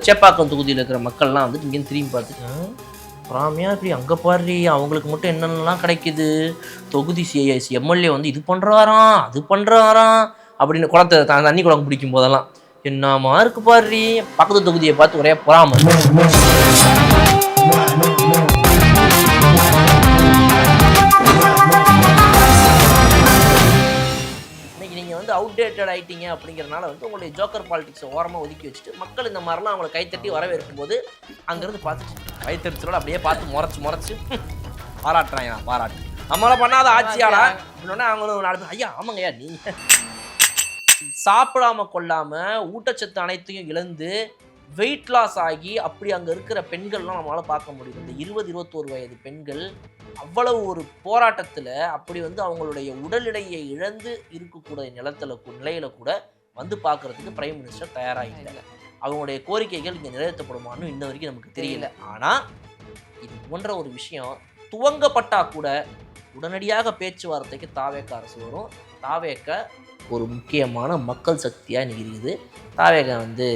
சேப்பாக்கம் தொகுதியில் இருக்கிற மக்கள்லாம் வந்து இங்கேருந்து திரும்பி பார்த்துட்டு ராமியா இப்படி அங்கே பாரு அவங்களுக்கு மட்டும் என்னென்னலாம் கிடைக்குது, தொகுதி எம்எல்ஏ வந்து இது பண்ணுறாராம் அது பண்ணுறாராம் அப்படின்னு குளத்தை தண்ணி குளம் பிடிக்கும் போதெல்லாம் என்னமா இருக்கு பாரு, பக்கத்து தொகுதியை பார்த்து ஒரே பொறாம. அவுடேட்டட் ஆகிட்டீங்க அப்படிங்கிறனால வந்து உங்களுடைய ஜோக்கர் பாலிடிக்ஸை ஓரமாக ஒதுக்கி வச்சுட்டு மக்கள் இந்த மாதிரிலாம் அவங்களை கைத்தட்டி வரவேற்கும் போது அங்கேருந்து பார்த்துட்டு கைத்தடிச்சோட அப்படியே பார்த்து முறைச்சு பாராட்டுறாங்க. பாராட்டு நம்மளால பண்ணாத ஆட்சியாளா அப்படின்னா அவங்களும் நாலு பேர் ஐயா ஆமாங்கய்யா நீங்கள் சாப்பிடாம கொள்ளாமல் ஊட்டச்சத்து அனைத்தையும் இழந்து வெயிட் லாஸ் ஆகி அப்படி அங்கே இருக்கிற பெண்கள்லாம் நம்மளால் பார்க்க முடியும். இந்த 20-21 வயது பெண்கள் அவ்வளவு ஒரு போராட்டத்தில் அப்படி வந்து அவங்களுடைய உடல் எடையை இழந்து இருக்கக்கூடிய நிலையில கூட வந்து பார்க்கறதுக்கு பிரைம் மினிஸ்டர் தயாராக இல்லை. அவங்களுடைய கோரிக்கைகள் இங்கே நிறைவேற்றப்படுமான்னு இன்ன வரைக்கும் நமக்கு தெரியல. ஆனால் இது போன்ற ஒரு விஷயம் துவங்கப்பட்டா கூட உடனடியாக பேச்சுவார்த்தைக்கு தாவேக அரசு வரும். தாவேக ஒரு முக்கியமான மக்கள் சக்தியாக இன்னைக்கு இருக்குது. தாவேக வந்து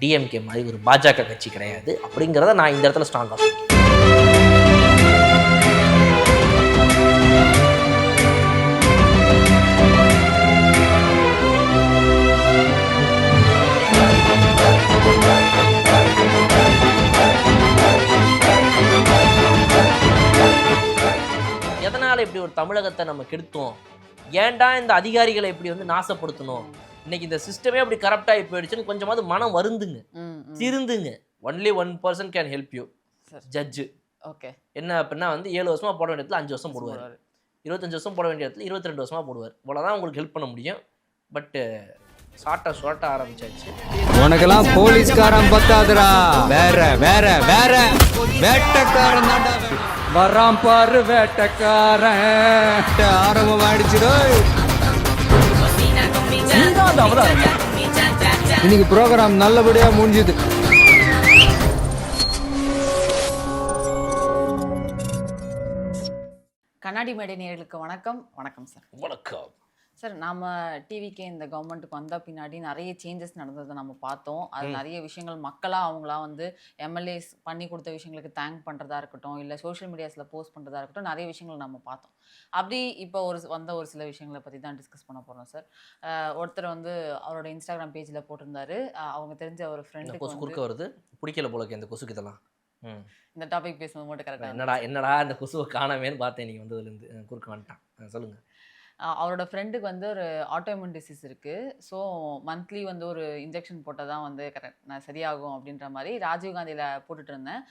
டிஎம்கே மாதிரி ஒரு பாஜக கட்சி கிடையாது அப்படிங்கிறத நான் இந்த இடத்துல ஸ்ட்ராங்காக சொல்றேன். எதனால் இப்படி ஒரு தமிழகத்தை நம்ம கெடுத்தோம், ஏன்டா இந்த அதிகாரிகளை இப்படி வந்து நாசப்படுத்தணும், இன்னைக்கு இந்த சிஸ்டமே அப்படி கரப்டாகி போயிடுச்சுன்னு கொஞ்சமாவது மனம் வருந்துங்க, திருந்துங்க. Only 1% can help you. Judge okay என்ன அப்படின்னா வந்து 7 வருஷமாக போட வேண்டிய இடத்துல 5 வருஷம் போடுவார், 25 வருஷம் போட வேண்டிய இடத்துல 22 வருஷமாக போடுவார். இவ்வளோதான் உங்களுக்கு ஹெல்ப் பண்ண முடியும். பட்டு சுரட்ட ஆரம்பிச்சாச்சு. உனக்கெல்லாம் போலீஸ்காரன் பத்தாதுடா, வேற வேற வேற வேட்டக்காரன் தான்டா வரான் பாரு, வேட்டக்காரன் ஆரம்பம் ஆயிடுச்சுடோ. இன்னைக்கு ப்ரோக்ராம் நல்லபடியா முடிஞ்சுது. கண்ணாடி மேடை நேயர்களுக்கு வணக்கம். வணக்கம் சார். வணக்கம் சார். நாம் டிவிக்கே இந்த கவர்மெண்ட்டுக்கு வந்த பின்னாடி நிறைய சேஞ்சஸ் நடந்ததை நம்ம பார்த்தோம். அது நிறைய விஷயங்கள் மக்களாக அவங்களா வந்து எம்எல்ஏஸ் பண்ணி கொடுத்த விஷயங்களுக்கு தேங்க் பண்ணுறதா இருக்கட்டும், இல்லை சோஷியல் மீடியாஸில் போஸ்ட் பண்ணுறதா இருக்கட்டும், நிறைய விஷயங்கள் நம்ம பார்த்தோம். அப்படி இப்போ ஒரு சில விஷயங்களை பற்றி தான் டிஸ்கஸ் பண்ண போகிறோம் சார். ஒருத்தர் வந்து அவரோட இன்ஸ்டாகிராம் பேஜில் போட்டிருந்தாரு, அவங்க தெரிஞ்ச ஒரு ஃப்ரெண்டு குறுக்க வருது, பிடிக்கல போலக்கு இந்த கொசுக்கு இதெல்லாம். இந்த டாபிக் பேசும்போது மட்டும் கரெக்டாக என்னடா இந்த கொசுவை காணாமேன்னு பார்த்தேன். நீங்கள் வந்ததுலேருந்து குறுக்க வந்துட்டான். சொல்லுங்கள். அவரோட ஃப்ரெண்டுக்கு வந்து ஒரு ஆட்டோஇம்யூன் டிசீஸ் இருக்குது. ஸோ மந்த்லி வந்து ஒரு இன்ஜெக்ஷன் போட்டால் தான் வந்து நான் சரியாகும் அப்படின்ற மாதிரி ராஜீவ்காந்தியில் போட்டுட்டு இருந்தேன்.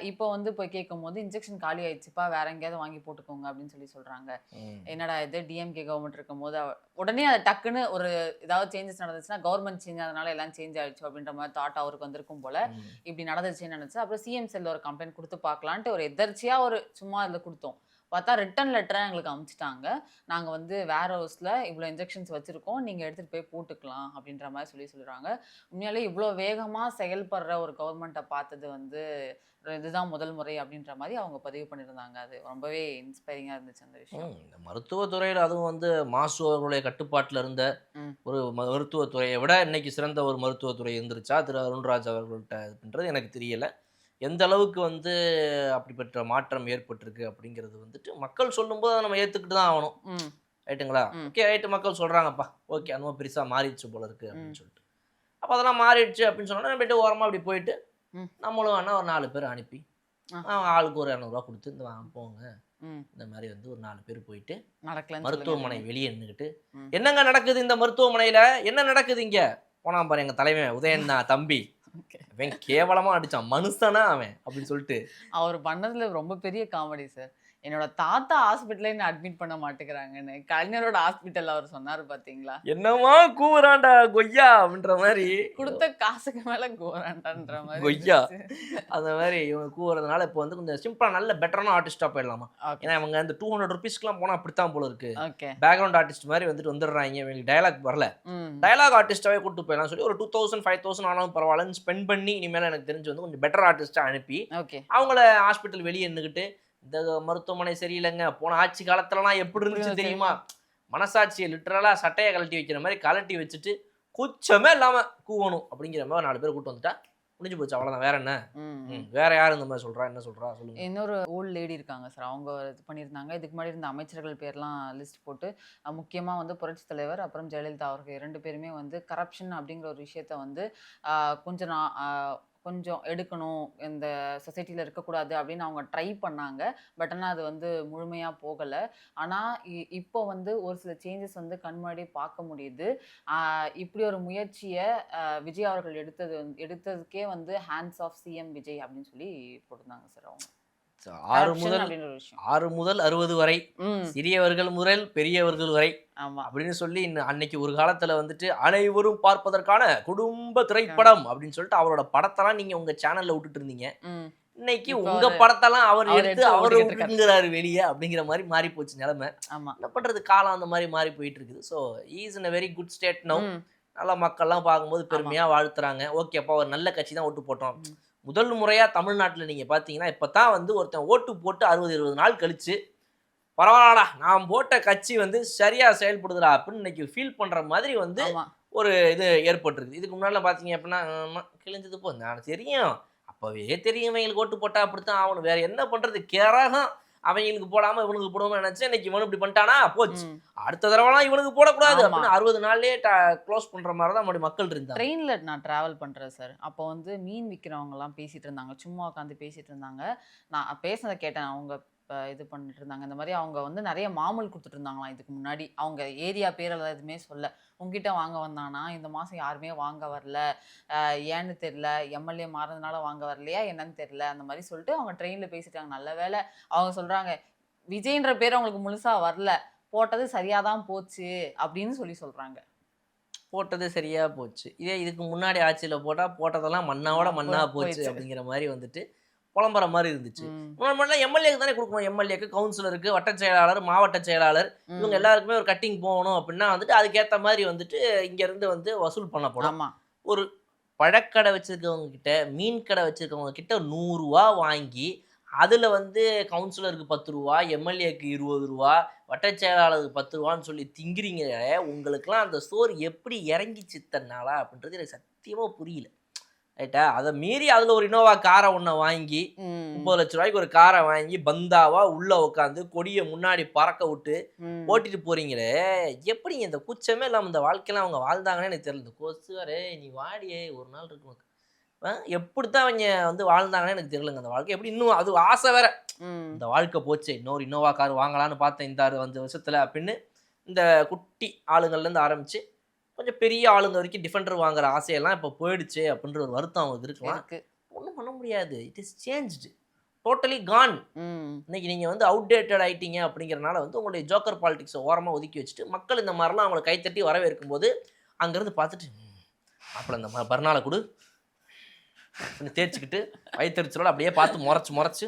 இப்போ வந்து போய் கேட்கும் போது இன்ஜெக்ஷன் காலி ஆயிடுச்சுப்பா, வேற எங்கேயாவது வாங்கி போட்டுக்கோங்க அப்படின்னு சொல்கிறாங்க. என்னடா இது, டிஎம்கே கவர்மெண்ட் இருக்கும் போது உடனே அதை டக்குன்னு ஒரு ஏதாவது சேஞ்சஸ் நடந்துச்சுன்னா கவர்மெண்ட் சேஞ்ச் அதனால எல்லாம் சேஞ்ச் ஆயிடுச்சு அப்படின்ற மாதிரி தாட் அவருக்கு வந்திருக்கும் போல. இப்படி நடந்துச்சுன்னு நினச்சி அப்புறம் சிஎம் செல்ல ஒரு கம்ப்ளைண்ட் கொடுத்து பார்க்கலான்ட்டு ஒரு எதர்ச்சியாக ஒரு சும்மா அதில் கொடுத்தோம். பார்த்தா ரிட்டன் லெட்டரை எங்களுக்கு அனுப்பிச்சிட்டாங்க. நாங்கள் வந்து வேர் ஹவுஸில் இவ்வளோ இன்ஜெக்ஷன்ஸ் வச்சுருக்கோம், நீங்கள் எடுத்துகிட்டு போய் போட்டுக்கலாம் அப்படின்ற மாதிரி சொல்கிறாங்க. உண்மையாலே இவ்வளோ வேகமாக செயல்படுற ஒரு கவர்மெண்ட்டை பார்த்தது வந்து இதுதான் முதல் முறை அப்படின்ற மாதிரி அவங்க பதிவு பண்ணியிருந்தாங்க. அது ரொம்பவே இன்ஸ்பைரிங்காக இருந்துச்சு அந்த விஷயம். இந்த மருத்துவத்துறையில் அதுவும் வந்து மாசு அவர்களுடைய கட்டுப்பாட்டில் இருந்த ஒரு மருத்துவத்துறையை விட இன்னைக்கு சிறந்த ஒரு மருத்துவத்துறை இருந்துருச்சா திரு அருண்ராஜ் அவர்கள்ட்ட அப்படின்றது எனக்கு தெரியலை. எந்த அளவுக்கு வந்து அப்படிப்பட்ட மாற்றம் ஏற்பட்டிருக்கு அப்படிங்கிறது வந்துட்டு மக்கள் சொல்லும்போது அதை நம்ம ஏற்றுக்கிட்டு தான் ஆகணும். ரைட்டுங்களா? ஓகே ரைட்டு, மக்கள் சொல்கிறாங்கப்பா, ஓகே அந்த மாதிரி பெருசாக மாறிடுச்சு போல இருக்குது அப்படின்னு சொல்லிட்டு. அப்போ அதெல்லாம் மாறிடுச்சு அப்படின்னு சொன்னோன்னா நம்ம போயிட்டு ஓரமாக அப்படி போயிட்டு நம்மளும் வேணா ஒரு 4 பேர் அனுப்பி ஆளுக்கு ஒரு 200 ரூபா கொடுத்து இந்த போங்க இந்த மாதிரி வந்து ஒரு 4 பேர் போயிட்டு மருத்துவமனை வெளியே நின்றுக்கிட்டு என்னங்க நடக்குது இந்த மருத்துவமனையில், என்ன நடக்குது இங்கே போனா பாரு எங்கள் தலைவன் உதயன் தம்பி அவன் கேவலமா அடிச்சான், மனுஷனா அவன் அப்படின்னு சொல்லிட்டு அவர் பண்ணதுல ரொம்ப பெரிய காமெடி சார். என்னோட தாத்தா ஹாஸ்பிட்டல்ல என்ன அட்மிட் பண்ண மாட்டேங்கிறாங்கன்னு கலைஞரோட ஹாஸ்பிட்டல் அவர் சொன்னாரு பாத்தீங்களா, என்னமா கூவுறாண்டா கொய்யா அப்படின்ற மாதிரி, கொடுத்த காசுக்கு மேல கூவுறாண்டான்ற மாதிரி கொய்யா அந்த மாதிரி இவங்க கூவுறதுனால இப்போ வந்து கொஞ்சம் சிம்பிளா நல்ல பெட்டரான ஆர்டிஸ்டா போயிடலாமா. ஏன்னா இவங்க அந்த 200 ரூபீஸ்க்குலாம் போனா அப்படித்தான் போல இருக்கு. பேக்ரவுண்ட் ஆர்டிஸ்ட் மாதிரி வந்துட்டு வந்துடுறாங்க, இவங்களுக்கு டயலாக் வரல, டயலாக் ஆர்டிஸ்டாவே கூட்டு போயிடலாம் சொல்லி ஒரு 2000 5000 ஆனாலும் பரவாயில்லன்னு ஸ்பெண்ட் பண்ணி இனிமேல் எனக்கு தெரிஞ்சு வந்து கொஞ்சம் பெட்டர் ஆர்டிஸ்டா அனுப்பி அவங்கள ஹாஸ்பிட்டல் வெளியே நின்றுக்கிட்டு இந்த மருத்துவமனை சரியில்லைங்க, போன ஆட்சி காலத்துலலாம் எப்படி இருந்துச்சு தெரியுமா, மனசாட்சியை லிட்டரலா சட்டையை கழட்டி வைக்கிற மாதிரி கழட்டி வச்சுட்டு கூச்சமே இல்லாம கூவணும் அப்படிங்கிற மாதிரி 4 பேர் கூட்டு வந்துட்டா முடிஞ்சு போச்சு, அவ்வளோதான். வேற என்ன? ம். வேற யார் இந்த மாதிரி சொல்றா? என்ன சொல்றா சொல்லுங்க. இன்னொரு ஓல்ட் லேடி இருக்காங்க சார். அவங்க இது பண்ணியிருந்தாங்க. இதுக்கு முன்னாடி இருந்த அமைச்சர்கள் பேர்லாம் லிஸ்ட் போட்டு முக்கியமா வந்து புரட்சித் தலைவர், அப்புறம் ஜெயலலிதா அவர்கள் 2 பேருமே வந்து கரப்ஷன் அப்படிங்கிற ஒரு விஷயத்த வந்து அ கொஞ்சம் நா அ கொஞ்சம் எடுக்கணும். இந்த சொசைட்டில இருக்கக்கூடாது அப்படின்னு அவங்க ட்ரை பண்ணாங்க. பட் ஆனா அது வந்து முழுமையா போகல. ஆனா இப்போ வந்து ஒரு சில சேஞ்சஸ் வந்து கண் முன்னாடி பார்க்க முடியுது. அ இப்படி ஒரு முயற்சிய விஜய் அவர்கள் எடுத்ததுக்கே வந்து ஹேண்ட்ஸ் ஆஃப் சிஎம் விஜய் அப்படின்னு சொல்லி போட்டிருந்தாங்க சார் அவங்க. 6 கரப்ஷன் முதல் அப்படின்ற ஒரு விஷயம். 6 முதல் 60 வரை, ம். சிறியவர்கள் முதல் பெரியவர்கள் வரை ஆமா. அப்படின்னு சொல்லி அன்னைக்கு ஒரு காலத்துல வந்துட்டு அனைவரும் பார்ப்பதற்கான குடும்ப திரைப்படம் அப்படின்னு சொல்லிட்டு அவரோட படத்தெல்லாம் நீங்க உங்க சேனல்ல விட்டுட்டு இருந்தீங்க. ம். இன்னைக்கு இப்போ உங்க படத்தெல்லாம் அவர் அவர் எடுத்து எடுத்து அவரு ஓட்டிக்கிட்டு இருக்காரு. விட்டுங்கிறாரு வெளியே அப்படிங்கிற மாதிரி மாறி போச்சு நிலைமை. ஆமா. என்ன பண்றது, காலம் அந்த மாதிரி மாறி போயிட்டு இருக்குது. So is in a very good state now. ம். நல்லா மக்கள்லாம் பார்க்கும்போது பெருமையா வாழ்த்துறாங்க. ஓகேப்பா, ஒரு நல்ல கட்சி தான் ஓட்டு போட்டோம். ம். முதல் முறையா தமிழ்நாட்டுல நீங்க பாத்தீங்கன்னா இப்பதான் வந்து ஒருத்தன் ஓட்டு போட்டு 60-20 நாள் கழிச்சு பரவாயில்லடா நான் போட்ட கட்சி வந்து சரியா செயல்படுதுடா அப்படின்னு இன்னைக்கு ஃபீல் பண்ற மாதிரி வந்து ஆமா. ஒரு இது ஏற்பட்டிருக்கு. இதுக்கு முன்னால பாத்தீங்க அப்படின்னா கிழிஞ்சது போ நான் தெரியும், அப்பவே தெரியும் இவங்களுக்கு ஓட்டு போட்டா அப்படித்தான் ஆகணும், வேற என்ன பண்றது, கேரகம் அவங்களுக்கு போடாம இவனுக்கு போடுவோம்னு நினைச்சேன். இன்னைக்கு இவனு இப்படி பண்ணிட்டானா போச்சு, ம். அடுத்த தடவைலாம் இவனுக்கு போடக்கூடாது ஆமா. அப்படின்னு 60 நாள்லயே க்ளோஸ் பண்ற மாதிரி தான் நம்முடைய மக்கள் இருந்தாங்க. ட்ரெயின்ல நான் டிராவல் பண்றேன் சார். அப்போ வந்து மீன் விக்கிறவங்கலாம் பேசிட்டு இருந்தாங்க. சும்மா உட்காந்து பேசிட்டு இருந்தாங்க. நான் பேசுனத கேட்டேன். அவங்க இது பண்ணிட்டு இருந்தாங்க. இந்த மாரி அவங்க வந்து நெறைய மாமூல் குடுத்துட்டு இருந்தாங்களாம் இதுக்கு முன்னாடி. அவங்க ஏரியா பேரெல்லாம் எதுவுமே சொல்ல. உன்கிட்ட வாங்க வந்தானா, இந்த மாசம் யாருமே வாங்க வரல. ஏன்னு தெரியல. எம்எல்ஏ மாறுனதுனால வாங்க வரலையா என்னன்னு தெரியல. அந்த மாரி சொல்லிட்டு அவங்க ட்ரெயின்ல பேசிட்டாங்க. நல்ல வேளை அவங்க சொல்றாங்க, விஜய்ன்ற பேர் அவங்களுக்கு முழுசா வரல. போட்டது சரியா தான் போச்சு அப்படின்னு சொல்றாங்க. போட்டது சரியா போச்சு. இதே இதுக்கு முன்னாடி ஆட்சியில போட்டா போட்டதெல்லாம் மண்ணாவோட மண்ணா போச்சு போயிடுச்சு. அப்படிங்கிற மாதிரி வந்துட்டு புலம்புற மாதிரி இருந்துச்சு. ம். முன்னாடி எம்எல்ஏக்கு தானே கொடுக்கணும். எம்எல்ஏக்கு, கவுன்சிலருக்கு, வட்டச் செயலாளர், மாவட்ட செயலாளர் இவங்க ம். எல்லாருக்குமே ஒரு கட்டிங் போகணும் அப்படின்னா வந்துட்டு அதுக்கேற்ற மாதிரி வந்துட்டு இங்க இருந்து வந்து வசூல் பண்ணப்படும். ஆமா. ஒரு பழக்கடை வச்சிருக்கவங்க கிட்ட, மீன் கடை வச்சிருக்கவங்க கிட்ட ₹100 வாங்கி அதுல வந்து கவுன்சிலருக்கு ₹10, எம்எல்ஏக்கு ₹20, வட்டச் செயலாளருக்கு ₹10 சொல்லி திங்கிறீங்க. உங்களுக்கெல்லாம் அந்த சோறு எப்படி இறங்கிச்சு இத்தனை நாளா அப்படின்றது எனக்கு சத்தியமா புரியல. ரைட்டா? அதை மீறி அதுல ஒரு இனோவா காரை ஒன்றை வாங்கி ம். 30 லட்ச ரூபாய்க்கு ஒரு காரை வாங்கி பந்தாவா உள்ள உட்காந்து கொடியை முன்னாடி பறக்க விட்டு ம். ஓட்டிட்டு போறீங்களே, எப்படிங்க இந்த கூச்சமே இல்லாம இந்த வாழ்க்கையெல்லாம் அவங்க வாழ்ந்தாங்கன்னு எனக்கு தெரியல. இந்த கொசுவரே நீ வாடியே ஒரு நாள் இருக்கு உனக்கு. எப்படித்தான் அவங்க வந்து வாழ்ந்தாங்கன்னு எனக்கு தெரியலங்க. அந்த வாழ்க்கை எப்படி இன்னும் அது ஆசை வேற. ம். இந்த வாழ்க்கை போச்சு, இன்னொரு இனோவா கார் வாங்கலான்னு பார்த்தேன் இந்த 5 வருஷத்துல அப்படின்னு இந்த குட்டி ஆளுங்கள்ல இருந்து ஆரம்பிச்சு கொஞ்சம் பெரிய ஆளுங்க வரைக்கும் டிஃபெண்டர் வாங்குற ஆசையெல்லாம் இப்போ போயிடுச்சு அப்படின்ற ஒரு வருத்தம் அவங்களுக்கு இருக்கலாம். இருக்கு. ஒன்றும் பண்ண முடியாது. It is changed, totally gone. ம். இன்னைக்கு நீங்கள் வந்து அவுடேட்டட் ஆயிட்டீங்க அப்படிங்கிறனால வந்து உங்களுடைய ஜோக்கர் பாலிடிக்ஸை ஓரமாக ஒதுக்கி வச்சுட்டு மக்கள் இந்த மாதிரிலாம் அவங்களை கைத்தட்டி வரவேற்கும் போது அங்கேருந்து பார்த்துட்டு அப்புறம் இந்த பர்னாலை கொடு கொஞ்சம் தேய்ச்சிக்கிட்டு வயிற்றுச்சலோட அப்படியே பார்த்து முறைச்சு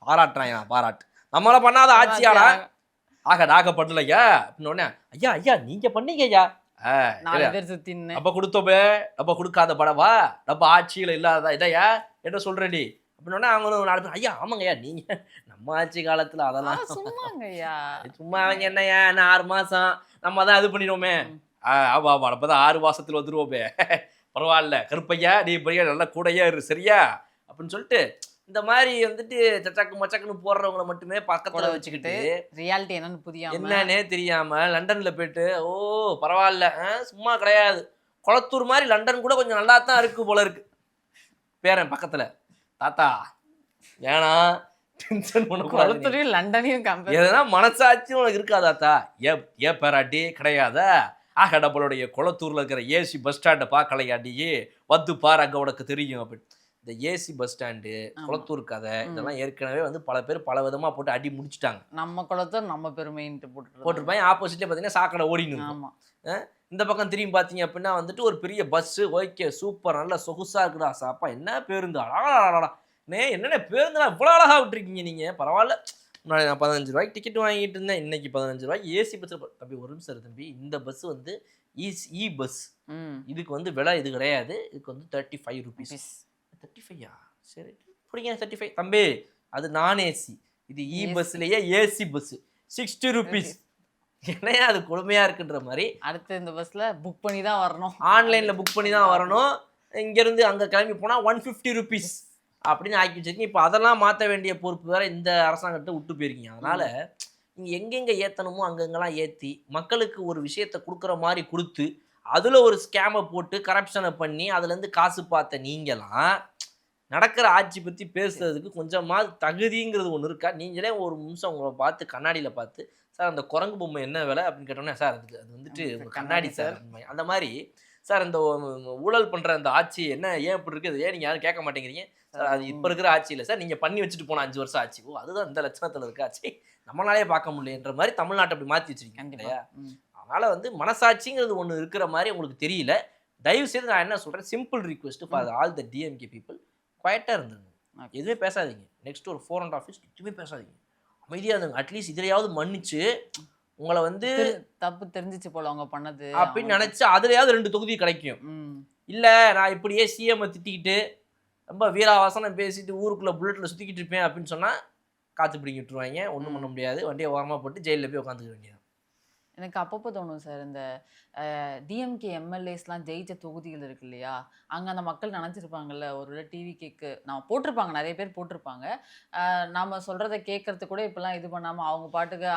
பாராட்டுறாங்க. பாராட்டு நம்மளால பண்ணாத ஆட்சியாடா ஆக டாக பண்ணலையா அப்படின்னு உடனே ஐயா ஐயா நீங்க பண்ணீங்க ஐயா, 4 பேர் சுத்தின்னு. நம்ம கொடுத்தோமே, நம்ம கொடுக்காத படவா, நம்ம ஆட்சியில் இல்லாத இதையா என்ன சொல்றடி அப்படின்னா அவங்க 4 பேர் ஐயா ஆமாங்க ஐயா நீங்க நம்ம ஆட்சி காலத்துல அதெல்லாம் சும்மாங்கய்யா. சும்மா அவங்க என்னையா என்ன 6 மாசம் நம்ம தான் இது பண்ணிடுவோமே. ஆமா ஆமா நம்ம தான் 6 மாசத்துல வந்துருவோமே, பரவாயில்ல கருப்பையா நீ பையா நல்லா கூடையா இரு சரியா அப்படின்னு சொல்லிட்டு இந்த மாதிரி வந்துட்டு சச்சக்கு மச்சக்குன்னு போடுறவங்களை மட்டுமே பக்கத்துல வச்சுக்கிட்டு ரியாலிட்டி என்னன்னு புரியாம என்னன்னே தெரியாம லண்டன்ல போயிட்டு ஓ பரவாயில்ல சும்மா கிடையாது, குளத்தூர் மாதிரி லண்டன் கூட கொஞ்சம் நல்லா தான் இருக்கு போல இருக்கு. பேரன் பக்கத்துல தாத்தா வேணாம் டென்ஷன் பண்ணக்கூடாது, குளத்தூரையும் லண்டனையும் கம்பேர் எதனா மனசாட்சியும் உனக்கு இருக்காதாத்தா, ஏ பேராட்டி கிடையாதா, ஆக நம்மளுடைய குளத்தூர்ல இருக்கிற ஏசி பஸ் ஸ்டாண்டை பார்க்கலையாட்டி வந்து பாரு அங்க உனக்கு தெரியும் அப்படின்னு. இந்த ஏசி பஸ் ஸ்டாண்டு, குளத்தூர் கதை இதெல்லாம் ஏற்கனவே வந்து பல பேர் பல விதமா போட்டு அடி முடிச்சுட்டாங்க. நம்ம குளத்தூர் நம்ம பெருமைன்ட்டு போட்டிருப்பாங்க. ஆப்போசிட்ல பார்த்தீங்கன்னா சாக்கடை ஓடின்னு இருக்கும். இந்த பக்கம் திரும்பி பார்த்தீங்க அப்படின்னா வந்துட்டு ஒரு பெரிய பஸ்ஸு ஓகே சூப்பர் நல்ல சொகுசா இருக்குடா சாப்பா என்ன பேருந்து அழகா என்னென்ன பேருந்துடா இவ்வளோ அழகா விட்டுருக்கீங்க நீங்க பரவாயில்ல. முன்னாடி நான் 15 ரூபாய்க்கு டிக்கெட் வாங்கிட்டு இருந்தேன், இன்னைக்கு 15 ரூபாய்க்கு ஏசி பஸ். தம்பி ஒரு நிமிஷம் இரு தம்பி, இந்த பஸ் வந்து இ பஸ், இதுக்கு வந்து விலை இது கிடையாது, இதுக்கு வந்து 35 rupees. 35யா சரி பிடிங்க 35 தம்பி, அது நான் ஏசி, இது இ பஸ்லயே ஏசி பஸ் 60 rupees. என்னையா அது கொடுமையா இருக்குன்ற மாதிரி. அடுத்து இந்த பஸ்ல புக் பண்ணி தான் வரணும், ஆன்லைன்ல புக் பண்ணி தான் வரணும். இங்கேருந்து அங்கே கிளம்பி போனால் 150 ருபீஸ் அப்படின்னு ஆக்கி வச்சிருக்கீங்க. இப்போ அதெல்லாம் மாற்ற வேண்டிய பொறுப்பு வேற இந்த அரசாங்கத்தை விட்டு போயிருக்கீங்க. அதனால் நீங்கள் எங்கெங்கே ஏற்றணுமோ அங்கங்கெல்லாம் ஏற்றி மக்களுக்கு ஒரு விஷயத்தை கொடுக்குற மாதிரி கொடுத்து அதில் ஒரு ஸ்கேமை போட்டு கரப்ஷனை பண்ணி அதுலேருந்து காசு பார்த்த நீங்களாம் நடக்கிற ஆட்சி பற்றி பேசுறதுக்கு கொஞ்சமாவது தகுதிங்கிறது ஒன்று இருக்கா? நீங்களே ஒரு நிமிஷம் உங்களை பார்த்து கண்ணாடியில் பார்த்து சார் அந்த குரங்கு பொம்மை என்ன விலை அப்படின்னு கேட்டோன்னே சார் அது வந்துட்டு உங்கள் கண்ணாடி சார் அந்த மாதிரி சார் இந்த ஊழல் பண்ணுற அந்த ஆட்சி என்ன ஏன் இப்படி இருக்குது ஏன் நீங்கள் யாரும் கேட்க மாட்டேங்கிறீங்க சார் அது இப்போ இருக்கிற ஆட்சி இல்லை சார் நீங்கள் பண்ணி வச்சுட்டு போன 5 வருஷம் ஆச்சு ஓ அதுதான் இந்த லட்சணத்தில் இருக்க ஆட்சி நம்மளாலே பார்க்க முடியலன்ற மாதிரி தமிழ்நாட்டை அப்படி மாற்றி வச்சிருக்கீங்க இல்லையா? அதனால் வந்து மனசாட்சிங்கிறது ஒன்று இருக்கிற மாதிரி உங்களுக்கு தெரியல. தயவு செய்து நான் என்ன சொல்கிறேன், simple request for all the DMK people, குவைட்டாக இருந்துருங்க, எதுவுமே பேசாதீங்க. நெக்ஸ்ட் ஒரு 4.5 இயர்ஸ் எதுவுமே பேசாதீங்க, அமைதியாக இருந்துங்க. அட்லீஸ்ட் இதிலையாவது மன்னிச்சு உங்களை வந்து தப்பு தெரிஞ்சிச்சு போல அவங்க பண்ணது அப்படின்னு நினச்சி அதுலையாவது 2 தொகுதி கிடைக்கும். இல்லை நான் இப்படியே சிஎம்ஐ திட்டிக்கிட்டு ரொம்ப வீராவாசனம் பேசிட்டு ஊருக்குள்ளே புல்லட்டில் சுற்றிக்கிட்டு இருப்பேன் அப்படின்னு சொன்னால் காற்று பிடிங்கி விட்டுருவாங்க, ஒன்றும் பண்ண முடியாது, வண்டியை ஓரமாக போட்டு ஜெயிலில் போய் உட்காந்துக்க வேண்டியது. எனக்கு அப்பப்போ தோணும் சார், இந்த டிஎம்கே எம்எல்ஏஸ்லாம் ஜெயிச்ச தொகுதிகள் இருக்கு இல்லையா, அங்கே அந்த மக்கள் நினச்சிருப்பாங்கல்ல ஒரு டிவி கேக்கு நான் போட்டிருப்பாங்க, நிறைய பேர் போட்டிருப்பாங்க, நாம் சொல்கிறத கேட்கறது கூட இப்போலாம் இது பண்ணாமல் அவங்க பாட்டுக்கு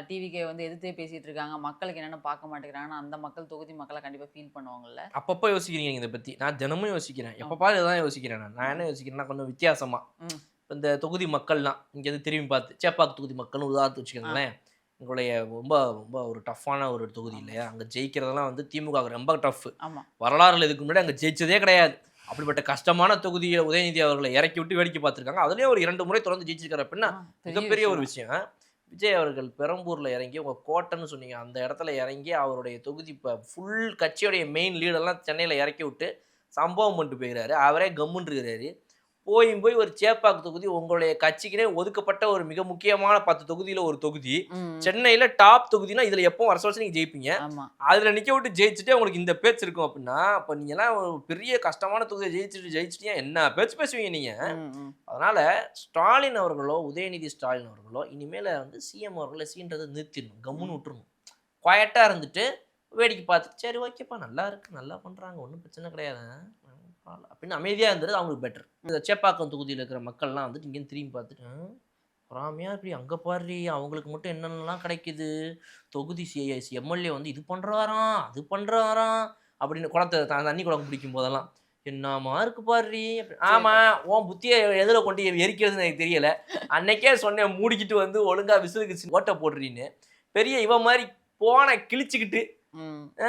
டிவிக்கே வந்து எதிர்த்தே பேசிகிட்டு இருக்காங்க, மக்களுக்கு என்னென்ன பார்க்க மாட்டேங்கிறாங்கன்னா அந்த மக்கள் தொகுதி மக்களை கண்டிப்பாக ஃபீல் பண்ணுவாங்கல்ல. அப்பப்போ யோசிக்கிறீங்க இதை பற்றி? நான் தினமும் யோசிக்கிறேன், எப்போ பாரு தான் யோசிக்கிறேன். நான் என்ன யோசிக்கிறேன்னா கொஞ்சம் வித்தியாசமாக இந்த தொகுதி மக்கள்லாம் இங்கேருந்து திரும்பி பார்த்து சேப்பாக்கு தொகுதி மக்கள்னு உதாரணத்து வச்சுக்கோங்களேன். எங்களுடைய ரொம்ப ரொம்ப ஒரு டஃப்பான ஒரு தொகுதி இல்லையா, அங்கே ஜெயிக்கிறதெல்லாம் வந்து திமுக ரொம்ப டஃப். வரலாறுல இதுக்கு முன்னாடி அங்கே ஜெயிச்சதே கிடையாது. அப்படிப்பட்ட கஷ்டமான தொகுதியில் உதயநிதி அவர்களை இறக்கி விட்டு வேடிக்கை பார்த்துருக்காங்க. அதுலேயும் ஒரு 2 முறை தொடர்ந்து ஜெயிச்சிருக்காரு அப்படின்னா மிகப்பெரிய ஒரு விஷயம். விஜய் அவர்கள் பெரம்பூரில் இறங்கி உங்கள் கோட்டைன்னு சொன்னீங்க அந்த இடத்துல இறங்கி அவருடைய தொகுதி இப்போ ஃபுல் கட்சியோடைய மெயின் லீடெல்லாம் சென்னையில் இறக்கி விட்டு சம்பவம் பண்ணிட்டு போயிடுறாரு. அவரே கம்முன்னு இருக்கிறாரு. போய் ஒரு சேப்பாக்கு தொகுதி உங்களுடைய கட்சிக்குனே ஒதுக்கப்பட்ட ஒரு மிக முக்கியமான 10 தொகுதியில் ஒரு தொகுதி, சென்னையில் டாப் தொகுதினா இதில் எப்போ வருஷம் நீங்கள் ஜெயிப்பீங்க, அதில் நிற்க விட்டு ஜெயிச்சுட்டு உங்களுக்கு இந்த பேச்சு இருக்கும் அப்படின்னா அப்போ நீங்கள்லாம் ஒரு பெரிய கஷ்டமான தொகுதியை ஜெயிச்சிட்டியா என்ன பேச்சு பேசுவீங்க நீங்கள்? அதனால் ஸ்டாலின் அவர்களோ உதயநிதி ஸ்டாலின் அவர்களோ இனிமேல் வந்து சிஎம் அவர்களை சீன்றதை நிறுத்திடணும், கம்முன்னு விட்டுருணும். குவாய்ட்டாக இருந்துட்டு வேடிக்கை பார்த்துட்டு சரி ஓகேப்பா நல்லா இருக்குது நல்லா பண்ணுறாங்க ஒன்றும் பிரச்சனை கிடையாது அப்படின்னு அமைதியாக இருந்தது அவங்களுக்கு பெட்டர். இந்த சேப்பாக்கம் தொகுதியில் இருக்கிற மக்கள்லாம் வந்துட்டு இங்கேருந்து திரும்பி பார்த்துட்டு பொறாமையாக இப்படி அங்கே பாரு அவங்களுக்கு மட்டும் என்னென்னலாம் கிடைக்குது, தொகுதி எம்எல்ஏ வந்து இது பண்ணுறாராம் அது பண்ணுறாராம் அப்படின்னு குளத்தை தண்ணி குளம் பிடிக்கும் போதெல்லாம் என்னம்மா இருக்கு பாரு. ஆமாம் உன் புத்தியை எதில் கொண்டு எரிக்கிறதுன்னு எனக்கு தெரியலை. அன்னைக்கே சொன்னேன் மூடிக்கிட்டு வந்து ஒழுங்காக விசிலுக்கு ஓட்டை போடுறீன்னு. பெரிய இவன் மாதிரி போனை கிழிச்சிக்கிட்டு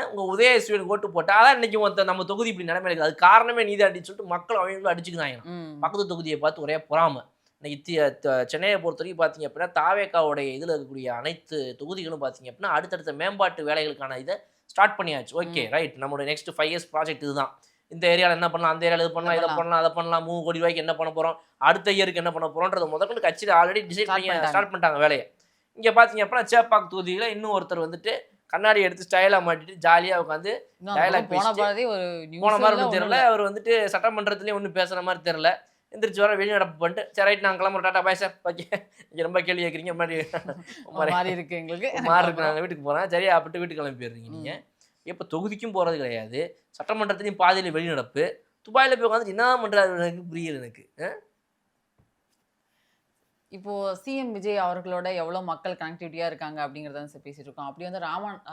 உங்க உதயசூரியன் ஓட்டு போட்டா அதான் இன்னைக்கு நம்ம தொகுதி இப்படி நிலைமை இருக்குது. அது காரணமே நீதி அடிச்சு சொல்லிட்டு மக்கள் அவங்களும் அடிச்சுக்கிறாங்க. பக்கத்து தொகுதியை பார்த்து ஒரே பொறாம. இன்னைக்கு சென்னையை பொறுத்த வரைக்கும் பார்த்தீங்க அப்படின்னா தாவேக்காவுடைய இதில் இருக்கக்கூடிய அனைத்து தொகுதிகளும் பார்த்தீங்க அப்படின்னா அடுத்தடுத்த மேம்பாட்டு வேலைகளுக்கான இதை ஸ்டார்ட் பண்ணியாச்சு. ஓகே ரைட், நம்மளோட நெக்ஸ்ட் 5 இயர்ஸ் ப்ராஜெக்ட் இதுதான். இந்த ஏரியாவில் என்ன பண்ணலாம், அந்த ஏரியாவில் இது பண்ணலாம், இதை பண்ணலாம், அதை பண்ணலாம், 3 கோடி ரூபாய்க்கு என்ன பண்ண போகிறோம், அடுத்த இயருக்கு என்ன பண்ண போகிறோன்றத முதல்ல கட்சியில் ஆல்ரெடி டிசைட் பண்ணி ஸ்டார்ட் பண்ணிட்டாங்க வேலையை. இங்கே பார்த்தீங்க அப்படின்னா சேப்பாக்கு தொகுதியில் இன்னும் ஒருத்தர் வந்துட்டு கண்ணாடி எடுத்து ஸ்டைலாக மாட்டிட்டு ஜாலியாக உட்காந்து டயலாக் போன மாதிரி ஒன்றும் தெரியல. அவர் வந்துட்டு சட்டமன்றத்துலேயும் ஒன்றும் பேசுகிற மாதிரி தெரில. எந்திரிச்சு வர வெளிநடப்பு பண்ணிட்டு சரி ரைட் நாங்கள் கிளம்புற டாட்டா பாய் சார் ஓகே நீங்கள் ரொம்ப கேள்வி கேட்குறீங்க மாதிரி இருக்கு எங்களுக்கு மாறி இருக்கு நாங்கள் வீட்டுக்கு போகிறேன் சரியா அப்படின்ட்டு வீட்டுக்கு கிளம்பி போயிடுறீங்க. நீங்கள் இப்போ தொகுதிக்கும் போகிறது கிடையாது, சட்டமன்றத்துலேயும் பாதியில் வெளிநடப்பு, துபாயில் போய் உட்காந்துட்டு என்ன பண்ணுறாரு எனக்கு புரியல எனக்கு. இப்போ சிஎம் விஜய் அவர்களோட எவ்வளோ மக்கள் கனெக்டிவிட்டியாக இருக்காங்க அப்படிங்கிறத வந்து பேசிட்டு இருக்கோம். அப்படி வந்து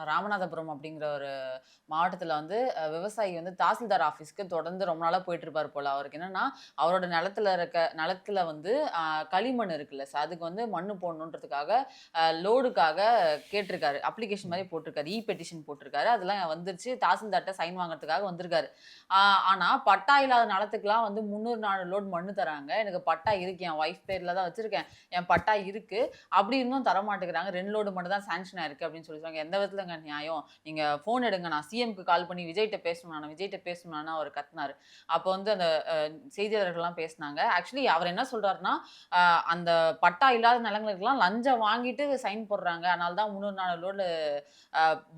ராமநாதபுரம் அப்படிங்கிற ஒரு மாவட்டத்தில் வந்து விவசாயி வந்து தாசில்தார் ஆஃபீஸ்க்கு தொடர்ந்து ரொம்ப நாளாக போயிட்டு இருப்பார் போல். அவருக்கு என்னன்னா அவரோட நிலத்தில் வந்து களிமண் இருக்குல்ல சார், அதுக்கு வந்து மண்ணு போடணுன்றதுக்காக லோடுக்காக கேட்டிருக்காரு, அப்ளிகேஷன் மாதிரி போட்டிருக்காரு, பெட்டிஷன் போட்டிருக்காரு, அதெல்லாம் வந்துருச்சு, தாசில்தார்ட்ட சைன் வாங்குறதுக்காக வந்திருக்காரு. ஆனால் பட்டா இல்லாத நிலத்துக்குலாம் வந்து 300-400 லோடு மண்ணு தராங்க, எனக்கு பட்டா இருக்கு, என் ஒய்ஃப் பேரில் தான் வச்சுருக்கேன், என் பட்டா இருக்கு, அப்படி இருந்தும் தரமாட்டேங்கிறாங்க, 2 லோடு மட்டும் தான் சாங்ஷன் ஆயிருக்கு அப்படின்னு சொல்லிடுறாங்க. எந்த விதத்துலங்க நியாயம்? நீங்க போன் எடுங்க, நான் சிஎம்க்கு கால் பண்ணி விஜய்கிட்ட பேசணும்னா அவர் கத்தினாரு. அப்போ வந்து அந்த செய்தியாளர்கள்லாம் பேசினாங்க. ஆக்சுவலி அவர் என்ன சொல்றாருன்னா அந்த பட்டா இல்லாத நிலங்களுக்கெல்லாம் லஞ்சம் வாங்கிட்டு சைன் போடுறாங்க, அதனால தான் 300-400 லோடு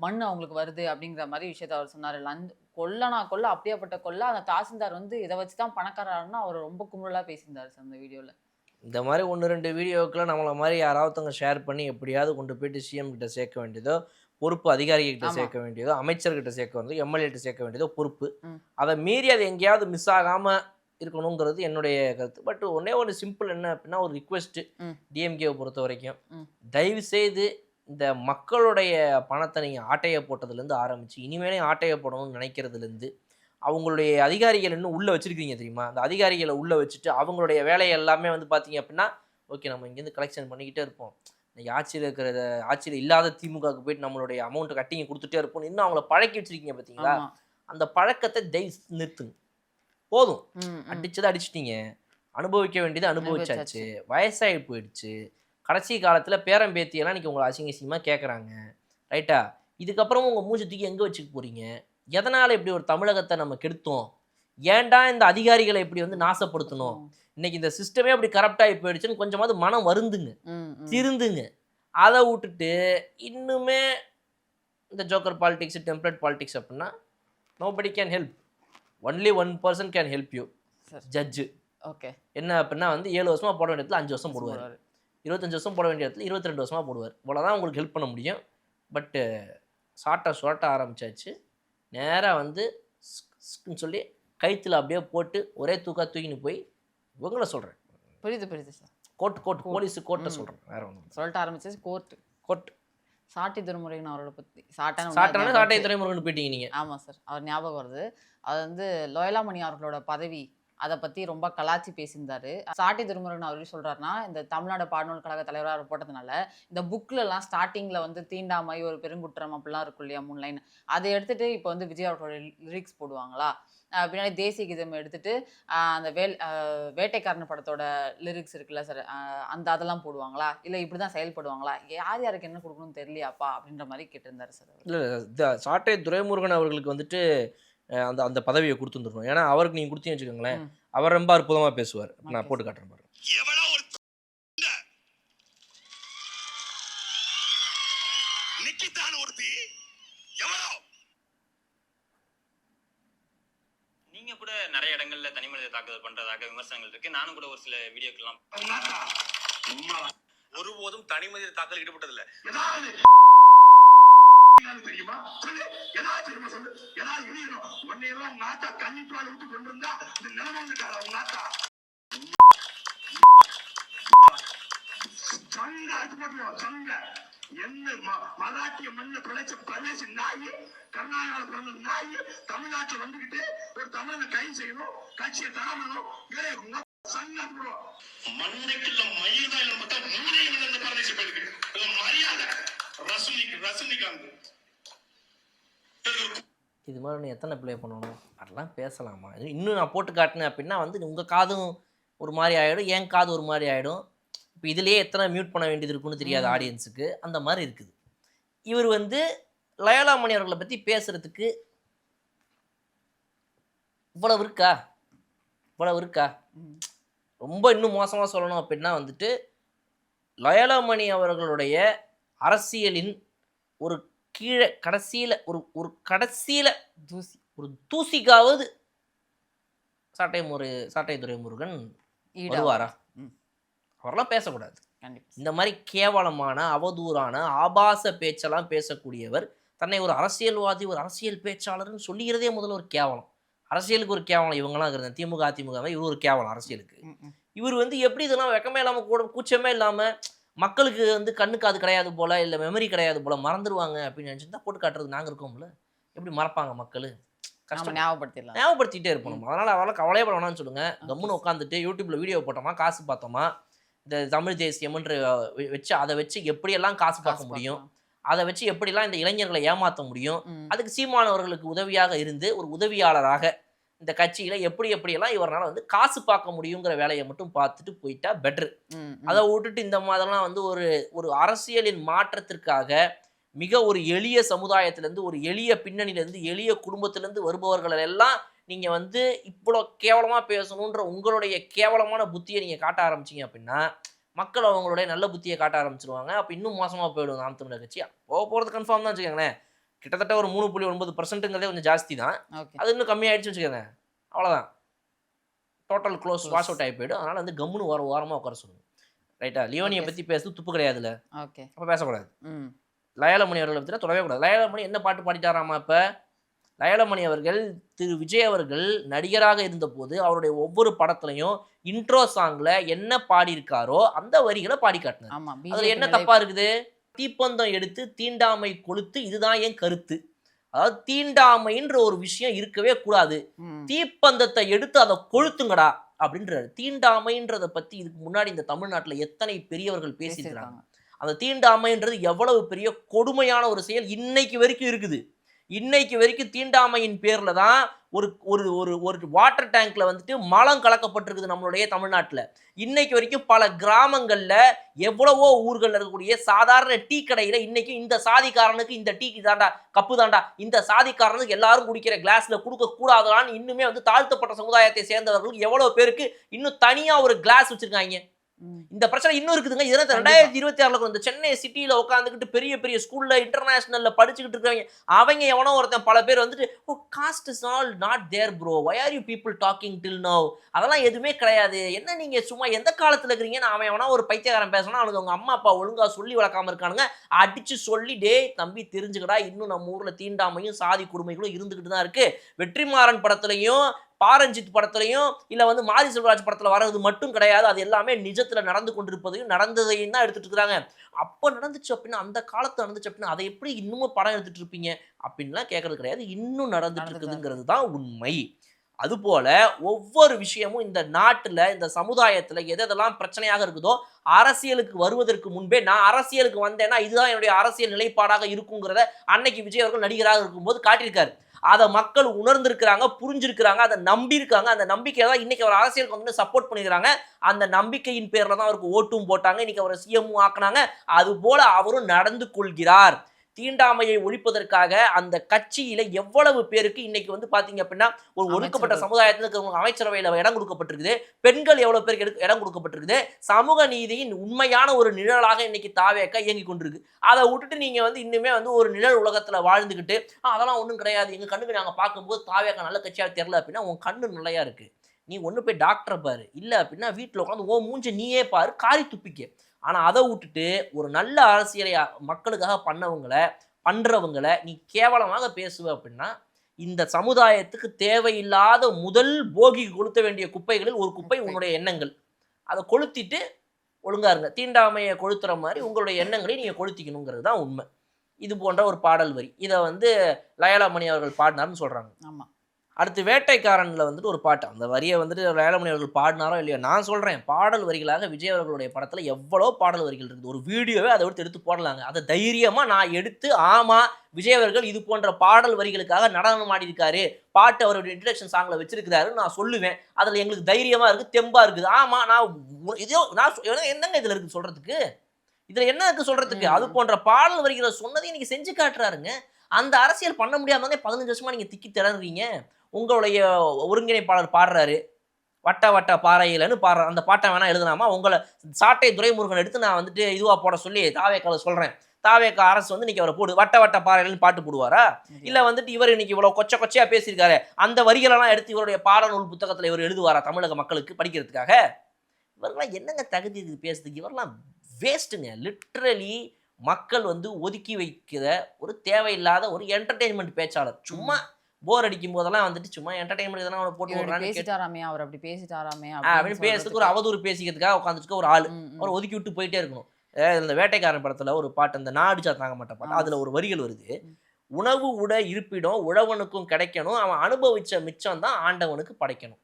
மண் அவங்களுக்கு வருது அப்படிங்கிற மாதிரி விஷயத்த அவர் சொன்னாரு. கொல்ல அப்படியாப்பட்ட கொல்ல அந்த தாசில்தார் வந்து இதை வச்சுதான் பணக்காரர்னா அவர் ரொம்ப கும்பலா பேசியிருந்தாரு சார் அந்த வீடியோல. இந்த மாதிரி 1-2 வீடியோக்கெலாம் நம்மளை மாதிரி யாராவதுங்க ஷேர் பண்ணி எப்படியாவது கொண்டு போயிட்டு சிஎம் கிட்ட சேர்க்க வேண்டியதோ, பொறுப்பு அதிகாரிகிட்ட ஆமா. சேர்க்க வேண்டியதோ, அமைச்சர்கிட்ட சேர்க்க வேண்டியதோ, எம்எல்ஏ சேர்க்க வேண்டியதோ பொறுப்பு. ம். அதை மீறி அது எங்கேயாவது மிஸ் ஆகாம இருக்கணுங்கிறது என்னுடைய கருத்து. பட் ஒண்ணே ஒண்ணு சிம்பிள் என்ன அப்படின்னா, ஒரு ரிக்வெஸ்ட் ம். டிஎம்கேவை பொறுத்த வரைக்கும், ம். தயவு செய்து இந்த மக்களுடைய பணத்தை நீங்க ஆட்டைய போட்டதுலேருந்து ஆரம்பிச்சு, இனிமேலே ஆட்டைய போடணும்னு நினைக்கிறதுலேருந்து, அவங்களுடைய அதிகாரிகள் இன்னும் உள்ள வச்சிருக்கீங்க தெரியுமா? அந்த அதிகாரிகளை உள்ள வச்சுட்டு அவங்களுடைய வேலையை எல்லாமே வந்து பார்த்தீங்க அப்படின்னா, ஓகே நம்ம இங்கேருந்து கலெக்ஷன் பண்ணிக்கிட்டே இருப்போம். இன்னைக்கு ஆட்சியில இல்லாத திமுகவுக்கு போயிட்டு நம்மளுடைய அமௌண்ட் கட்டிங்க குடுத்துட்டே இருப்போம். இன்னும் அவங்கள பழக்கி வச்சிருக்கீங்க பார்த்தீங்களா? ஆமா. அந்த பழக்கத்தை நிறுத்துங்க. போதும். ம். ம். அடிச்சத அடிச்சிட்டீங்க. அனுபவிக்க வேண்டியது அனுபவிச்சாச்சு. அனுபவிச்சாச்சு. வயசாகி போயிடுச்சு. கடைசி காலத்தில பேரன் பேத்தியெல்லாம் இன்னைக்கு உங்கள அசிங்கமா கேட்குறாங்க. ரைட்டா? இதுக்கப்புறமும் உங்க மூஞ்ச தூக்கி எங்க வச்சுக்க போறீங்க? எதனால இப்படி ஒரு தமிழகத்த நம்ம கெடுத்தோம்? ஏன்டா இந்த அதிகாரிகள இப்படி வந்து நாசப்படுத்தணும்? இன்னைக்கு இந்த சிஸ்டமே அப்படி கரப்ட் ஆகி போயிடுச்சுன்னு கொஞ்சமாவது மனம் வருந்துங்க. ம். ம். திருந்துங்க. அத வுட்டுட்டு இன்னுமே இந்த ஜோக்கர் பாலிடிக்ஸ், டெம்ப்ளேட் பாலிடிக்ஸ் அப்படின்னா nobody can help. Only one person can help you. சரி. ஜட்ஜ். ஓகே. என்ன அப்படின்னா வந்து 7 வருஷமா போட வேண்டிய இடத்துல 5 வருஷம் போடுவாரு. போடுவாரு. 25 வருஷம் போட வேண்டிய இடத்துல 22 வருஷமா போடுவார். இவ்வளோதான் உங்களுக்கு ஹெல்ப் பண்ண முடியும். பட்டு சுரட்ட ஆரம்பிச்சாச்சு. நேரா வந்து ஸ்க்ன்னு சொல்லி கயித்துல அப்படியே போட்டு ஒரே தூக்கின்னு போய் இவங்கள சொல்றேன். புரியுது புரியுது சார். கோர்ட் போலீஸ் கோர்ட்ட சொல்றேன். வேற ஒண்ணும் இல்ல. சொல்லிட்டு ஆரம்பிச்சு கோர்ட் சாட்டி துரைமுருகன் அவரோட பத்தி சாட்டை துறைமுருகன் போயிட்டீங்க நீங்க. ஆமா சார். அவர் ஞாபகம் வருது. அது வந்து லோயலாமணி அவர்களோட பதவி அதை பத்தி ரொம்ப கலாச்சி பேசியிருந்தாரு. சாட்டி துரைமுருகன் அவர் சொல்றாருன்னா, இந்த தமிழ்நாடு பாடநூல் கழக தலைவராக போட்டதுனால இந்த புக்ல எல்லாம் ஸ்டார்டிங்ல வந்து தீண்டாமை ஒரு பெருங்குற்றம் அப்படிலாம் இருக்கும் இல்லையா 3 லைன், அதை எடுத்துட்டு இப்போ வந்து விஜய் அவர்களோட லிரிக்ஸ் போடுவாங்களா, பின்னாடி தேசிய கீதம் எடுத்துட்டு அந்த வேட்டைக்காரன் படத்தோட லிரிக்ஸ் இருக்குல்ல சார், அந்த அதெல்லாம் போடுவாங்களா, இல்லை இப்படிதான் செயல்படுவாங்களா, யார் யாருக்கு என்ன கொடுக்கணும்னு தெரியலையாப்பா அப்படின்ற மாதிரி கேட்டிருந்தாரு சார். இல்ல சாட்டை துரைமுருகன் அவர்களுக்கு வந்துட்டு அந்த அந்த பதவியை கொடுத்துருந்துருக்கணும். ஏன்னா அவருக்கு நீங்க கொடுத்தீங்கன்னு வச்சுக்கோங்களேன், அவர் ரொம்ப அற்புதமா பேசுவார். நான் போட்டு காட்டுறேன் பாருங்க. நீங்க கூட நிறைய இடங்கள்ல தனி மனித தாக்குதல் பண்றதாக விமர்சனங்கள் இருக்கு. நானும் கூட ஒரு சில வீடியோக்கெல்லாம் ஒருபோதும் தனி மனித தாக்குதல் ஈடுபட்டதில்லை. தெரியுமா? சொல்லு. ஏதாவது தெரியுமா சொல்லு. ஏதாவது எழுதணும். உன்னையெல்லாம் நாட்டா கண்ணிப்பால் விட்டு கொண்டு இருந்தா இந்த நிலைமை வந்துட்டாரா உங்க நாட்டா? சங்க அது போட்டுருவோம். சங்க என்ன மராட்டிய மண்ண பிழைச்ச பிரதேச நாய், கர்நாடகாவில் பிறந்த நாய் தமிழ்நாட்டில் வந்துகிட்டு ஒரு தமிழனை கைது செய்யணும், கட்சியை தரணும், சங்க மண்ணுக்குள்ள மயில் தான் மட்டும் மூணே விழுந்த பிரதேச பேருக்கு மரியாதை ரசனிகாந்த். இது மாதிரி எத்தனை ப்ளே பண்ணணும்? அதெல்லாம் பேசலாமா? இன்னும் நான் போட்டு காட்டினேன் அப்படின்னா வந்து உங்கள் காதும் ஒரு மாதிரி ஆகிடும், என் காது ஒரு மாதிரி ஆகிடும். இப்போ இதுலேயே எத்தனை மியூட் பண்ண வேண்டியது இருக்குன்னு தெரியாது ஆடியன்ஸுக்கு. அந்த மாதிரி இருக்குது. இவர் வந்து லயோலாமணி அவர்களை பற்றி பேசுகிறதுக்கு இவ்வளவு இருக்கா? ரொம்ப இன்னும் மோசமாக சொல்லணும் அப்படின்னா வந்துட்டு லயோலாமணி அவர்களுடைய அரசியலின் ஒரு கீழே கடைசியில் ஒரு கடைசியில் ஒரு தூசிக்காவது சாட்டை துரைமுருகன் வருவாரா? அவரெல்லாம் பேசக்கூடாது. இந்த மாதிரி கேவலமான அவதூறான ஆபாச பேச்செல்லாம் பேசக்கூடியவர் தன்னை ஒரு அரசியல்வாதி, ஒரு அரசியல் பேச்சாளர்னு சொல்லிக்கிறதே முதல்ல ஒரு கேவலம். அரசியலுக்கு ஒரு கேவலம் இவங்கெல்லாம் இருக்கிறது. திமுக அதிமுக இவர் ஒரு கேவலம் அரசியலுக்கு. இவர் வந்து எப்படி இதெல்லாம் வெக்கமே இல்லாமல் கூட கூச்சமே இல்லாமல் மக்களுக்கு வந்து கண்ணுக்கு அது கிடையாது போல, இல்லை மெமரி கிடையாது போல, மறந்துடுவாங்க அப்படின்னு நினச்சிருந்தா போட்டு காட்டுறது நாங்கள் இருக்கோம்ல. எப்படி மறப்பாங்க மக்கள்? கஷ்டம். ஞாபகப்படுத்திட்டே இருப்போம் நம்ம. அதனால் அவளை கவலையப்பட வேணாம்னு சொல்லுங்க. கம்முன்னு உட்காந்துட்டு யூடியூப்ல வீடியோ போட்டோமா, காசு பார்த்தோமா, இந்த தமிழ் தேசியம்ன்ற வச்சு அதை வச்சு எப்படியெல்லாம் காசு பார்க்க முடியும், அதை வச்சு எப்படிலாம் இந்த இளைஞர்களை ஏமாற்ற முடியும், அதுக்கு சீமானவர்களுக்கு உதவியாக இருந்து ஒரு உதவியாளராக இந்த கட்சியில எப்படியெல்லாம் இவரால் வந்து காசு பார்க்க முடியுங்கிற வேலையை மட்டும் பார்த்துட்டு போயிட்டா பெட்ரு. அதை விட்டுட்டு இந்த மாதிரிலாம் வந்து ஒரு அரசியலின் மாற்றத்திற்காக மிக ஒரு எளிய சமுதாயத்திலேருந்து, ஒரு எளிய பின்னணியிலேருந்து, எளிய குடும்பத்திலேருந்து வருபவர்கள் எல்லாம் நீங்கள் வந்து இவ்வளோ கேவலமாக பேசணுன்ற உங்களுடைய கேவலமான புத்தியை நீங்கள் காட்ட ஆரம்பிச்சிங்க அப்படின்னா மக்கள் அவங்களுடைய நல்ல புத்தியை காட்ட ஆரம்பிச்சிருவாங்க. அப்போ இன்னும் மோசமாக போயிடும் நாம் தமிழர் கட்சி. போகிறது கன்ஃபார்ம் தான் வச்சுக்கோங்களேன். கிட்டத்தட்ட ஒரு 3.9%ங்கிறதே கொஞ்சம் ஜாஸ்தி தான். அது இன்னும் கம்மியாயிடுச்சு வச்சுக்கோங்க, அவ்வளோதான். டோட்டல் க்ளோஸ் வாஷ் அவுட் ஆகி போயிடும். அதனால் வந்து கம்முன்னு ஓரமாக உட்கார சொல்லுங்க. ரைட்டா? லியோனியை பற்றி பேசுறது துப்பு கிடையாதுல்ல, அப்போ பேசக்கூடாது. லயலமணி அவர்களை பற்றி தொடவே கூடாது. லயலமணி என்ன பாட்டு பாடிட்டாராமா இப்போ? லயலமணி அவர்கள் திரு விஜய் அவர்கள் நடிகராக இருந்தபோது அவருடைய ஒவ்வொரு படத்துலையும் இன்ட்ரோ சாங்கில் என்ன பாடியிருக்காரோ அந்த வரிகளை பாடி காட்டினார். ஆமா அதில் என்ன தப்பா இருக்குது? தீப்பந்தம் எடுத்து தீண்டாமை கொளுத்து இதுதான் என் கருத்து. அதாவது தீண்டாமைன்ற ஒரு விஷயம் இருக்கவே கூடாது, தீப்பந்தத்தை எடுத்து அதை கொளுத்துங்கடா அப்படின்றாரு. தீண்டாமைன்றதை பத்தி இதுக்கு முன்னாடி இந்த தமிழ்நாட்டுல எத்தனை பெரியவர்கள் பேசியிருக்கிறாங்க. அந்த தீண்டாமைன்றது எவ்வளவு பெரிய கொடுமையான ஒரு செயல் இன்னைக்கு வரைக்கும் இருக்குது. இன்னைக்கு வரைக்கும் தீண்டாமையின் பேர்ல தான் ஒரு ஒரு ஒரு ஒரு வாட்டர் டேங்க்ல வந்துட்டு மலம் கலக்கப்பட்டிருக்குது நம்மளுடைய தமிழ்நாட்டில். இன்னைக்கு வரைக்கும் பல கிராமங்கள்ல எவ்வளவோ ஊர்கள்ல இருக்கக்கூடிய சாதாரண டீ கடையில இன்னைக்கு இந்த சாதிக்காரனுக்கு இந்த டீக்கு தாண்டா கப்பு தாண்டா, இந்த சாதிக்காரனுக்கு எல்லாரும் குடிக்கிற கிளாஸ்ல கொடுக்க கூடாதான்னு இன்னுமே வந்து தாழ்த்தப்பட்ட சமுதாயத்தை சேர்ந்தவர்களுக்கு எவ்வளவு பேருக்கு இன்னும் தனியா ஒரு கிளாஸ் வச்சிருக்காங்க. இந்த பிரச்சனை இன்னும் இருக்குதுங்க. இதெல்லாம் 2026 இந்த சென்னை சிட்டியில உட்காந்துக்கிட்டு பெரிய பெரிய ஸ்கூல்ல இன்டர்நேஷனல்ல படிச்சுக்கிட்டு இருக்காங்க. அவங்க எவனோ ஒருத்தன் பல பேர் வந்துட்டு caste is all not there bro, why are you people talking till now, அதெல்லாம் எதுவுமே கிடையாது, என்ன நீங்க சும்மா எந்த காலத்துல இருக்கிறீங்கன்னு அவன் எவனா ஒரு பைத்தியக்காரன் பேசணும். அவனுக்கு அவங்க அம்மா அப்பா ஒழுங்கா சொல்லி வளர்க்காம இருக்கானுங்க. அடிச்சு சொல்லி டேய் தம்பி தெரிஞ்சுக்கடா, இன்னும் நம்ம ஊர்ல தீண்டாமையும் சாதி கொடுமைகளும் இருந்துகிட்டு தான் இருக்கு. வெற்றிமாறன் படத்துலையும் பாரஞ்சித் படத்துலையும் இல்ல வந்து மாரி செல்வராஜ் படத்துல வர்றது மட்டும் கிடையாது, அது எல்லாமே நிஜத்துல நடந்து கொண்டிருப்பதையும் நடந்ததையும் தான் எடுத்துட்டு இருக்காங்க. அப்ப நடந்துச்சு அப்படின்னா, அந்த காலத்துல நடந்துச்சு அப்படின்னா அதை எப்படி இன்னமும் படம் எடுத்துட்டு இருப்பீங்க அப்படின்லாம் கேட்கறது கிடையாது. இன்னும் நடந்துட்டு இருக்குதுங்கிறது தான் உண்மை. அதுபோல ஒவ்வொரு விஷயமும் இந்த நாட்டுல இந்த சமுதாயத்துல எதெல்லாம் பிரச்சனையாக இருக்குதோ அரசியலுக்கு வருவதற்கு முன்பே நான் அரசியலுக்கு வந்தேன்னா இதுதான் என்னுடைய அரசியல் நிலைப்பாடாக இருக்குங்கிறத அன்னைக்கு விஜய் அவர்கள் நடிகராக இருக்கும்போது காட்டியிருக்காரு. அதை மக்கள் உணர்ந்திருக்கிறாங்க, புரிஞ்சிருக்கிறாங்க, அதை நம்பியிருக்காங்க. அந்த நம்பிக்கையை தான் இன்னைக்கு அவர் அரசியலுக்கு வந்து சப்போர்ட் பண்ணிக்கிறாங்க. அந்த நம்பிக்கையின் பேர்ல தான் அவருக்கு ஓட்டும் போட்டாங்க, இன்னைக்கு அவரை சிஎம் ஆக்குனாங்க. அது போல அவரும் நடந்து கொள்கிறார். தீண்டாமையை ஒழிப்பதற்காக அந்த கட்சியில எவ்வளவு பேருக்கு இன்னைக்கு வந்து பாத்தீங்க அப்படின்னா ஒரு ஒடுக்கப்பட்ட சமுதாயத்தில் இருக்கிறவங்க அமைச்சரவையில இடம் கொடுக்கப்பட்டிருக்குது, பெண்கள் எவ்வளவு பேருக்கு இடம் கொடுக்கப்பட்டிருக்குது. சமூக நீதியின் உண்மையான ஒரு நிழலாக இன்னைக்கு தாவேக்க இயங்கி கொண்டிருக்கு. அதை விட்டுட்டு நீங்க வந்து இன்னுமே வந்து ஒரு நிழல் உலகத்துல வாழ்ந்துகிட்டு அதெல்லாம் ஒன்றும் கிடையாது, எங்க கண்ணுக்கு நாங்க பார்க்கும்போது தாவேக்க நல்ல கட்சியா தெரியல அப்படின்னா உன் கண்ணு நல்லையா இருக்கு. நீ ஒண்ணு போய் டாக்டரை பாரு, இல்ல அப்படின்னா வீட்டுல உட்காந்து ஓ மூஞ்சி நீயே பாரு, காரி துப்பிக்க. ஆனால் அதை விட்டுட்டு ஒரு நல்ல அரசியலை மக்களுக்காக பண்றவங்களை நீ கேவலமாக பேசுவ அப்படின்னா இந்த சமுதாயத்துக்கு தேவையில்லாத முதல் போகி கொளுத்த வேண்டிய குப்பைகளில் ஒரு குப்பை உன்னுடைய எண்ணங்கள். அதை கொளுத்திட்டு ஒழுங்கா இருங்க. தீண்டாமையை கொளுத்துற மாதிரி உங்களுடைய எண்ணங்களை நீங்கள் கொளுத்திக்கணுங்கிறது தான் உண்மை. இது போன்ற ஒரு பாடல் வரி இதை வந்து லயலாமணி அவர்கள் பாடினார்னு சொல்கிறாங்க. ஆமாம். அடுத்து வேட்டைக்காரனில் வந்துட்டு ஒரு பாட்டு, அந்த வரியை வந்துட்டு லயலாமணி அவர்கள் பாடினாரோ இல்லையோ நான் சொல்கிறேன், பாடல் வரிகளாக விஜய் அவர்களுடைய படத்தில் எவ்வளோ பாடல் வரிகள் இருக்குது. ஒரு வீடியோவே அதை எடுத்து போடலாங்க. அதை தைரியமாக நான் எடுத்து ஆமாம் விஜய் அவர்கள் இது போன்ற பாடல் வரிகளுக்காக நடனம் ஆடியிருக்காரு, பாட்டு அவருடைய இன்ட்ரடக்ஷன் சாங்கில் வச்சிருக்கிறாருன்னு நான் சொல்லுவேன். அதில் எங்களுக்கு தைரியமாக இருக்குது, தெம்பாக இருக்குது. ஆமாம் நான் என்னங்க இதில் இருக்குது சொல்கிறதுக்கு, இதில் என்ன இருக்குது சொல்கிறதுக்கு? அது போன்ற பாடல் வரிகளை சொன்னதை இன்னைக்கு செஞ்சு காட்டுறாருங்க. அந்த அரசியல் பண்ண முடியாம 15 வருஷமா நீங்க திக்கி திணறீங்க. உங்களுடைய ஒருங்கிணைப்பாளர் பாடுறாரு, வட்ட வட்ட பாறையிலன்னு பாடுறாரு. அந்த பாட்டை வேணா எழுதலாமா? உங்களை சாட்டை துரைமுருகன் எடுத்து நான் வந்துட்டு இதுவா போட சொல்லி தாவேக்கால சொல்றேன். தாவேக்கா அரசு வந்து இன்னைக்கு அவரை போடு வட்ட வட்ட பாறையிலன்னு பாட்டு போடுவாரா? இல்ல வந்துட்டு இவர் இன்னைக்கு இவ்வளவு கொச்சையா பேசியிருக்காரு, அந்த வரிகளெல்லாம் எடுத்து இவருடைய பாடநூல் புத்தகத்துல இவர் எழுதுவாரா தமிழக மக்களுக்கு படிக்கிறதுக்காக? இவரெல்லாம் என்னங்க தகுதி இது பேசுறதுக்கு? இவரெல்லாம் வேஸ்ட்டுங்க. லிட்ரலி மக்கள் வந்து ஒதுக்கி வைக்கிற ஒரு தேவையில்லாத ஒரு என்டர்டெயின்மெண்ட் பேச்சாளர். சும்மா போர் அடிக்கும் போதெல்லாம் வந்துட்டு சும்மா என்டர்டெயின்மெண்ட் எதனா போட்டு பேசிட்டாராமே, அவர் அப்படி பேசிட்டாராமே அப்படின்னு பேசுறதுக்கு ஒரு அவதூறு பேசிக்கிறதுக்காக உட்காந்துட்டு ஒரு ஆள் அவர் ஒதுக்கி விட்டு போயிட்டே இருக்கணும். இந்த வேட்டைக்காரன் படத்துல ஒரு பாட்டு, அந்த நான் அடிச்சா தாங்க மாட்டேன் பாட்டு, அதுல ஒரு வரிகள் வருது, உணவு உட இருப்பிடம் உழவனுக்கும் கிடைக்கணும், அவன் அனுபவிச்ச மிச்சம் தான் ஆண்டவனுக்கு படைக்கணும்.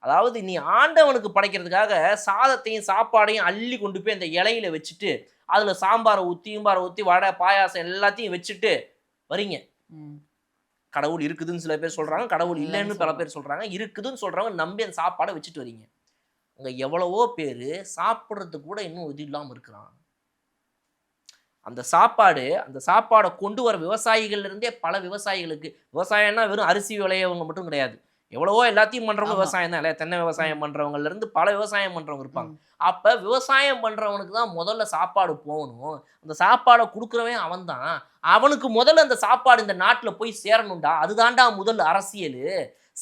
அதாவது நீ ஆண்டவனுக்கு படைக்கிறதுக்காக சாதத்தையும் சாப்பாடையும் அள்ளி கொண்டு போய் அந்த இலையில வச்சுட்டு அதுல சாம்பாரை ஊற்றி வடை பாயாசம் எல்லாத்தையும் வச்சுட்டு வரீங்க. கடவுள் இருக்குதுன்னு சில பேர் சொல்றாங்க, கடவுள் இல்லைன்னு பல பேர் சொல்றாங்க. இருக்குதுன்னு சொல்றவங்க நம்பி அந்த சாப்பாடை வச்சுட்டு வரீங்க. அங்க எவ்வளவோ பேரு சாப்பிட்றதுக்கு கூட இன்னும் இது இல்லாம இருக்கிறான். அந்த சாப்பாடை கொண்டு வர விவசாயிகள்ல இருந்தே பல விவசாயிகளுக்கு, விவசாயம்னா வெறும் அரிசி விளையவங்க மட்டும் கிடையாது, எவ்வளவோ எல்லாத்தையும் பண்றவங்க விவசாயம் தான் இல்லையா? தென்னை விவசாயம் பண்றவங்கல இருந்து பல விவசாயம் பண்றவங்க இருப்பாங்க. அப்ப விவசாயம் பண்றவனுக்கு தான் முதல்ல சாப்பாடு போகணும். அந்த சாப்பாடை கொடுக்குறவன் அவன் தான். அவனுக்கு முதல்ல அந்த சாப்பாடு இந்த நாட்டுல போய் சேரணும்டா. அதுதான்டா முதல் அரசியல்.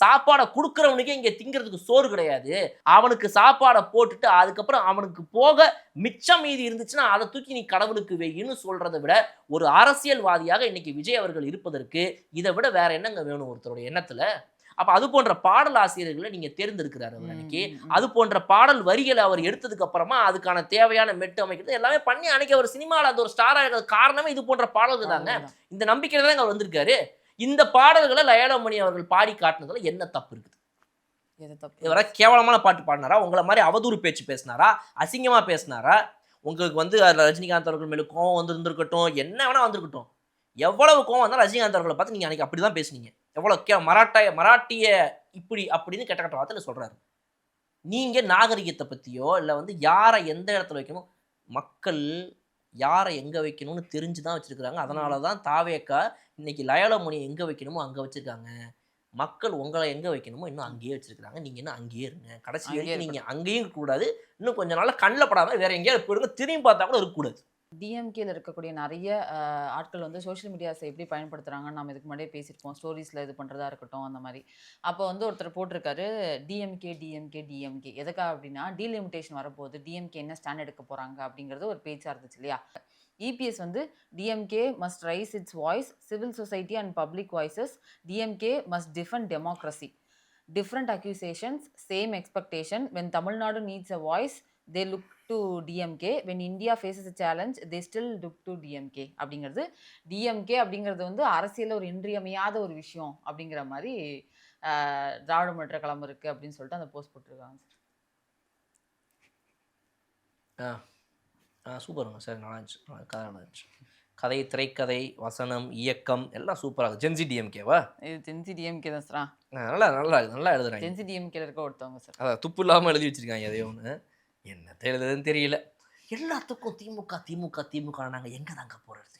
சாப்பாடை கொடுக்குறவனுக்கே இங்கே திங்கிறதுக்கு சோறு கிடையாது. அவனுக்கு சாப்பாடை போட்டுட்டு அதுக்கப்புறம் அவனுக்கு போக மிச்சம் மீதி இருந்துச்சுன்னா அதை தூக்கி நீ கடவுளுக்கு வெயின்னு சொல்றதை விட ஒரு அரசியல்வாதியாக இன்னைக்கு விஜய் அவர்கள் இருப்பதற்கு இதை விட வேற என்னங்க வேணும் ஒருத்தருடைய எண்ணத்துல? அப்ப அது போன்ற பாடல் ஆசிரியர்களை நீங்க தேர்ந்தெடுக்கிறாரு அவர் அன்னைக்கு. அது போன்ற பாடல் வரிகளை அவர் எடுத்ததுக்கு அப்புறமா அதுக்கான தேவையான மெட்டு அமைக்கிறது எல்லாமே பண்ணி அன்னைக்கு அவர் சினிமாவில் அந்த ஒரு ஸ்டார் ஆகிறது காரணமே இது போன்ற பாடல்கள் தாங்க. இந்த நம்பிக்கையில தான் அவர் வந்திருக்காரு. இந்த பாடல்களை லயோலா அவர்கள் பாடி காட்டினதுல என்ன தப்பு இருக்குது? இவரை கேவலமான பாட்டு பாடினாரா? உங்களை மாதிரி அவதூறு பேச்சு பேசினாரா? அசிங்கமா பேசினாரா? உங்களுக்கு வந்து ரஜினிகாந்த் அவர்கள் மேல கோவம் வந்து இருந்திருக்கட்டும், என்ன வேணா வந்திருக்கட்டும், எவ்வளவு கோவம் வந்தாலும் ரஜினிகாந்த் அவர்களை பார்த்து நீங்க அன்னைக்கு அப்படிதான் பேசுனீங்க. எவ்வளவு மராட்டிய இப்படி அப்படின்னு கெட்ட கெட்ட வார்த்தையில சொல்றாரு. நீங்க நாகரிகத்தை பத்தியோ இல்ல வந்து யாரை எந்த இடத்துல வைக்கணும், மக்கள் யாரை எங்க வைக்கணும்னு தெரிஞ்சுதான் வச்சிருக்காங்க. அதனாலதான் தாவேக்கா இன்னைக்கு லயோலா எங்க வைக்கணுமோ அங்க வச்சிருக்காங்க. மக்கள் உங்களை எங்க வைக்கணுமோ இன்னும் அங்கேயே வச்சிருக்காங்க. நீங்க இன்னும் அங்கேயே இருங்க. கடைசி வரைக்கும் நீங்க அங்கேயும் இருக்கக்கூடாது. இன்னும் கொஞ்ச நாள்ல கண்ணில் படாம வேற எங்கேயாவது போயிடுங்க. திரும்பி பார்த்தா கூட இருக்கக்கூடாது. டிஎம்கேல இருக்கக்கூடிய நிறைய ஆட்கள் வந்து சோஷியல் மீடியாஸை எப்படி பயன்படுத்துறாங்கன்னு நம்ம இதுக்கு முன்னாடியே பேசியிருப்போம். ஸ்டோரிஸ்ல இது பண்றதா இருக்கட்டும் அந்த மாதிரி. அப்போ வந்து ஒருத்தர் போட்டிருக்காரு டிஎம்கே எதுக்காக அப்படின்னா டீலிமிட்டேஷன் வரப்போகுது, டிஎம்கே என்ன ஸ்டாண்ட் எடுக்க போறாங்க அப்படிங்கிறது ஒரு பேச்சா இருந்துச்சு இல்லையா. இபிஎஸ் வந்து DMK must rice it's voice, civil society and public voices, DMK must defend democracy, different accusations, same expectation, when Tamil Nadu needs a voice they look to DMK, when India faces a challenge they still look to DMK அப்படிங்கிறது. DMK அப்படிங்கிறது வந்து அரசியலில் ஒரு இன்றியமையாத ஒரு விஷயம் அப்படிங்கிற மாதிரி திராவிட முன்னேற்ற கழகம் இருக்கு அப்படின்னு சொல்லிட்டு அந்த போஸ்ட் போட்டிருக்காங்க சார். சூப்பருங்க சார். நல்லா இருந்துச்சு. கதை நல்லா இருந்துச்சு. கதை, திரைக்கதை, வசனம், இயக்கம் எல்லாம் சூப்பராக. ஜென்சி டிஎம்கேவா? இது ஜென்சி டிஎம்கே தான் சார். நல்லா நல்லா நல்லா எழுதுறாங்க. ஜென்சி டிஎம்கேல இருக்க ஒருத்தவங்க சார். அதான் துப்பு இல்லாமல் எழுதி வச்சிருக்காங்க. அதே ஒன்று என்னத்தை எழுதுறதுன்னு தெரியல. எல்லாத்துக்கும் திமுக நாங்கள் எங்கே தாங்க போகிறது?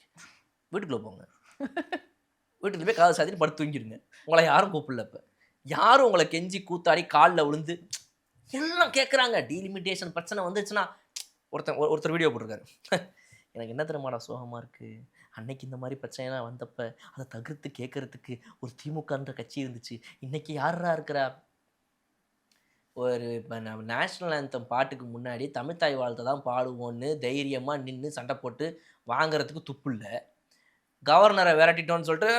வீட்டுக்குள்ளே போங்க. வீட்டுக்கு போய் காது சாத்திட்டு படுத்து தூங்கிடுங்க. உங்களை யாரும் கூப்பிடல. இப்போ யாரும் உங்களை கெஞ்சி கூத்தாடி காலில் விழுந்து எல்லாம் கேட்குறாங்க. டீலிமிட்டேஷன் பிரச்சனை வந்துச்சுன்னா ஒருத்தர் வீடியோ போட்டிருக்காரு. எனக்கு என்ன தெரியுமாடா சோகமாக இருக்குது, அன்னைக்கு இந்த மாதிரி பிரச்சனைலாம் வந்தப்போ அதை தவிர்த்து கேட்கறதுக்கு ஒரு திமுகன்ற கட்சி இருந்துச்சு. இன்னைக்கு யாரா இருக்கிறா? ஒரு இப்போ நம்ம நேஷ்னல் ஆந்தம் பாட்டுக்கு முன்னாடி தமிழ்த்தாய் வாழ்த்தை தான் பாடுவோன்னு தைரியமாக நின்று சண்டை போட்டு வாங்குறதுக்கு துப்பு இல்லை. கவர்னரை விரட்டிட்டோன்னு சொல்லிட்டு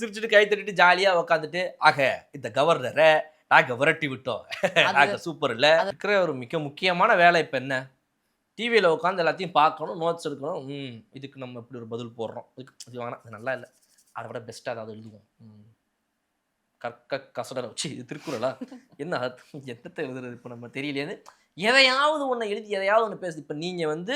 சிரிச்சுட்டு கை தட்டிட்டு ஜாலியாக உக்காந்துட்டு ஆக இந்த கவர்னரை நாங்கள் விரட்டி விட்டோம், நாங்கள் சூப்பர் இல்லை. இருக்கிற ஒரு மிக முக்கியமான வேலை இப்போ என்ன? டிவியில் உட்காந்து எல்லாத்தையும் பார்க்கணும், நோட்ஸ் எடுக்கணும். இதுக்கு நம்ம இப்படி ஒரு பதில் போடுறோம், இது வாங்கினா இது நல்லா இல்லை, அதை விட பெஸ்ட்டாக ஏதாவது எழுதுவோம். கற்க கசடரை வச்சு இது திருக்குறளா என்ன என்னத்தை எழுதுறது இப்போ நம்ம தெரியலையே. எதையாவது ஒன்று எழுதி எதையாவது ஒன்று பேசுது. இப்போ நீங்கள் வந்து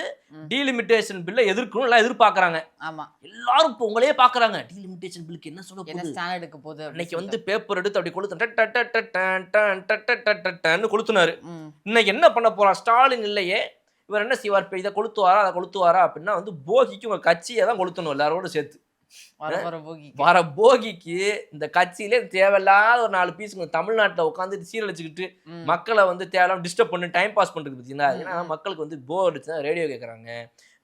டீலிமிட்டேஷன் பில்லை எதிர்க்கணும் எல்லாம் எதிர்பார்க்குறாங்க. ஆமாம், எல்லாரும் இப்போ உங்களையே பார்க்குறாங்க. டீலிமிட்டேஷன் பில்லுக்கு என்ன சொல்ல போகுது? இன்னைக்கு வந்து பேப்பர் எடுத்து அப்படி கொளுத்துன்னு கொளுத்துனாரு. இன்னைக்கு என்ன பண்ண போறா? ஸ்டாலின் இல்லையே, இவர் என்ன செய்வார்? இப்போ இதை கொளுத்துவாரா அதை கொளுத்துவாரா அப்படின்னா வந்து போகிக்கு உங்கள் கட்சியை தான் கொளுத்தணும் எல்லாரோட சேர்த்து. வர போகிக்கு இந்த கட்சியிலே தேவையில்லாத ஒரு 4 பீஸுங்க தமிழ்நாட்டில் உட்காந்து சீரழிச்சுக்கிட்டு மக்களை வந்து தேவையில்லாம டிஸ்டர்ப் பண்ணி டைம் பாஸ் பண்ணுறது பார்த்தீங்கன்னா. ஏன்னா மக்களுக்கு வந்து போர் அடிச்சுன்னா ரேடியோ கேட்குறாங்க,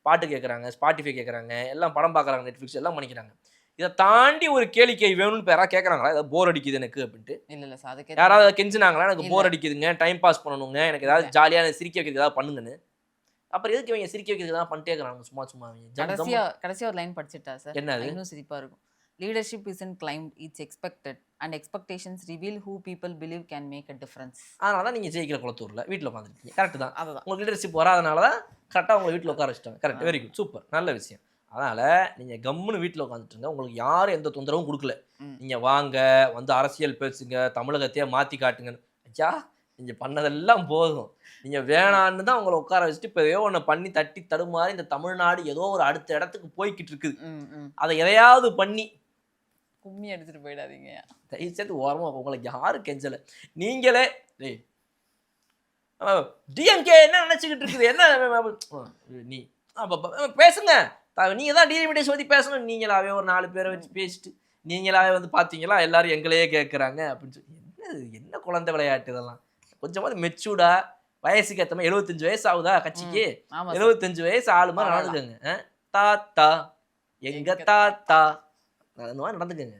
பாட்டு கேட்குறாங்க, ஸ்பாட்டிஃபை கேட்குறாங்க, எல்லாம் படம் பார்க்குறாங்க, நெட்ஃப்ளிக்ஸ் எல்லாம் பண்ணிக்கிறாங்க. இதை தாண்டி ஒரு கேளிக்கை வேணும்னு யாராவது கேட்குறாங்களா? ஏதாவது போர் அடிக்குது எனக்கு அப்படின்ட்டு யாராவது கெஞ்சினாங்களா? எனக்கு போர் அடிக்குதுங்க, டைம் பாஸ் பண்ணணுங்க, எனக்கு ஏதாவது ஜாலியாக சிரிக்க வைக்கிறது ஏதாவது பண்ணுங்கன்னு. அப்புறம் எதுக்கு இவங்க சிரிக்க வைக்கிறது தான் பண்ணிட்டே இருக்கிறாங்க சும்மா சும்மா. கடைசியா ஒரு லைன் படிச்சுட்டா சார், என்ன இன்னும் சிரிப்பா இருக்கும். Leadership isn't climbed, it's expected and expectations reveal who people believe can make a difference. அதனால தான் நீங்கள் ஜெயிக்கிற குளத்தூரில் வீட்டில் உட்காந்துருக்கீங்க. கரெக்டு தான். அதுதான் உங்களுக்கு லீடர்ஷிப் வராதனால தான் கரெக்டாக உங்களை வீட்டில் உட்கார வச்சுட்டாங்க. கரெக்ட், வெரி குட், சூப்பர், நல்ல விஷயம். அதனால் நீங்கள் கம்முன்னு வீட்டில் உட்காந்துட்டுருங்க. உங்களுக்கு யாரும் எந்த தொந்தரவும் கொடுக்கல. நீங்கள் வாங்க வந்து அரசியல் பேசுங்க, தமிழகத்தையே மாற்றி காட்டுங்க. ஐயா நீங்கள் பண்ணதெல்லாம் போதும். நீங்கள் வேணான்னு தான் உங்களை உட்கார வச்சுட்டு இப்போ ஏதோ ஒன்று பண்ணி தட்டி தடுமாறி இந்த தமிழ்நாடு ஏதோ ஒரு அடுத்த இடத்துக்கு போய்கிட்டு இருக்குது. அதை எதையாவது பண்ணி கும்மி எடுத்துட்டு போயிடாதீங்க. தயவுசெய்து ஓரமாக உங்களுக்கு யாரும் கெஞ்சலை. நீங்களே டிஎம்கே என்ன நினச்சிக்கிட்டு இருக்குது? என்ன நீ பேசுங்க, நீங்கள் தான் டீலிமிட்டேஷன் பற்றி பேசணும். நீங்களாவே ஒரு 4 பேரை வச்சு பேசிட்டு நீங்களாவே வந்து பார்த்தீங்களா எல்லாரும் எங்களையே கேட்குறாங்க அப்படின்னு சொல்லி என்ன குழந்தை விளையாட்டு இதெல்லாம்? கொஞ்சமாவது மெச்சூர்டா வயசுக்கு ஏற்ற மாதிரி 75 வயசு ஆகுதா கட்சிக்கு? 75 வயசு ஆளு மாதிரி நடந்துக்கங்க. தாத்தா எங்க தாத்தா அந்த மாதிரி நடந்துக்கங்க.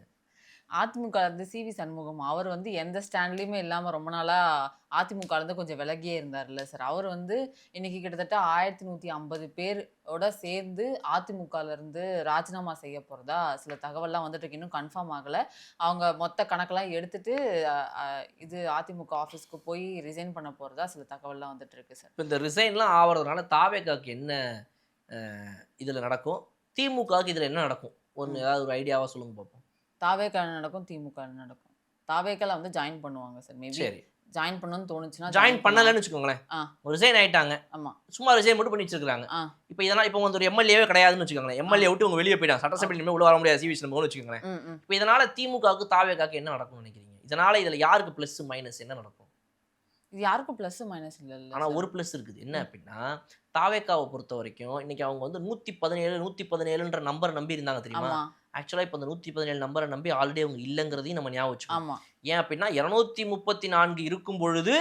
அதிமுக இருந்து சிவி சண்முகம் அவர் வந்து எந்த ஸ்டாண்ட்லயுமே இல்லாம ரொம்ப நாளா அதிமுக இருந்து கொஞ்சம் விலகியே இருந்தார்ல சார். அவர் வந்து இன்னைக்கு கிட்டத்தட்ட 1150 பேரோட சேர்ந்து அதிமுகல இருந்து ராஜினாமா செய்ய போறதா சில தகவல்லாம் வந்துட்டு இருக்கு. இன்னும் கன்ஃபார்ம் ஆகல. அவங்க மொத்த கணக்கெல்லாம் எடுத்துட்டு இது அதிமுக ஆஃபீஸ்க்கு போய் ரிசைன் பண்ண போறதா சில தகவல்லாம் வந்துட்டு இருக்கு சார். இப்போ இந்த ரிசைன்லாம் ஆவறதுனால தாவேகாக்கு என்ன இதில் நடக்கும், திமுகவுக்கு இதில் என்ன நடக்கும், ஒன்று ஏதாவது ஒரு ஐடியாவாக சொல்லுங்க பார்ப்போம். தாவேக்கா நடக்கும், திமுக நடக்கும். தாவேக்கால வந்து ஜாயின் பண்ணுவாங்க சார். மேபி சரி, ஜாயின் பண்ணணும்னு தோணுச்சுன்னா ஜாயின் பண்ணலன்னு வச்சுக்கோங்களேன், ஆ. ரிசைன் ஆயிட்டாங்க, ஆமா. சும்மா ரிசைன் மட்டும் பண்ணி வச்சிருக்காங்க. ஆ. இப்போ இதனால் இப்போ வந்து ஒரு எம்எல்ஏவே கிடையாதுன்னு வச்சுக்கோங்களேன், எம்எல்ஏ விட்டு உங்க வெளியே போயிட்டாங்க, சட்டசபையில் இனிமேல் உள்ள வர முடியாது சிவி சண்முகம்னு வச்சுக்கோங்களேன். இப்போ இதனால திமுகவுக்கு தாவேகாக்கு என்ன நடக்கும்னு நினைக்கிறீங்க? இதனால இதில் யாருக்கு ப்ளஸ் மைனஸ் என்ன நடக்கும்? இது யாருக்கும் ப்ளஸ் மைனஸ் இல்ல. ஆனால் ஒரு ப்ளஸ் இருக்குது. என்ன அப்படின்னா, தாவேக்காவை பொறுத்த வரைக்கும் இன்னைக்கு அவங்க வந்து 117 நம்பரை நம்பி இருந்தாங்க தெரியுமா? ஆமா. ஆக்சுவலாக இப்போ அந்த 117 நம்பரை நம்பி ஆல்ரெடி அவங்க இல்லைங்கிறதையும் நம்ம ஞாபகம் வச்சுக்கணும். ஆமா. ஏன் அப்படின்னா 234 இருக்கும் பொழுது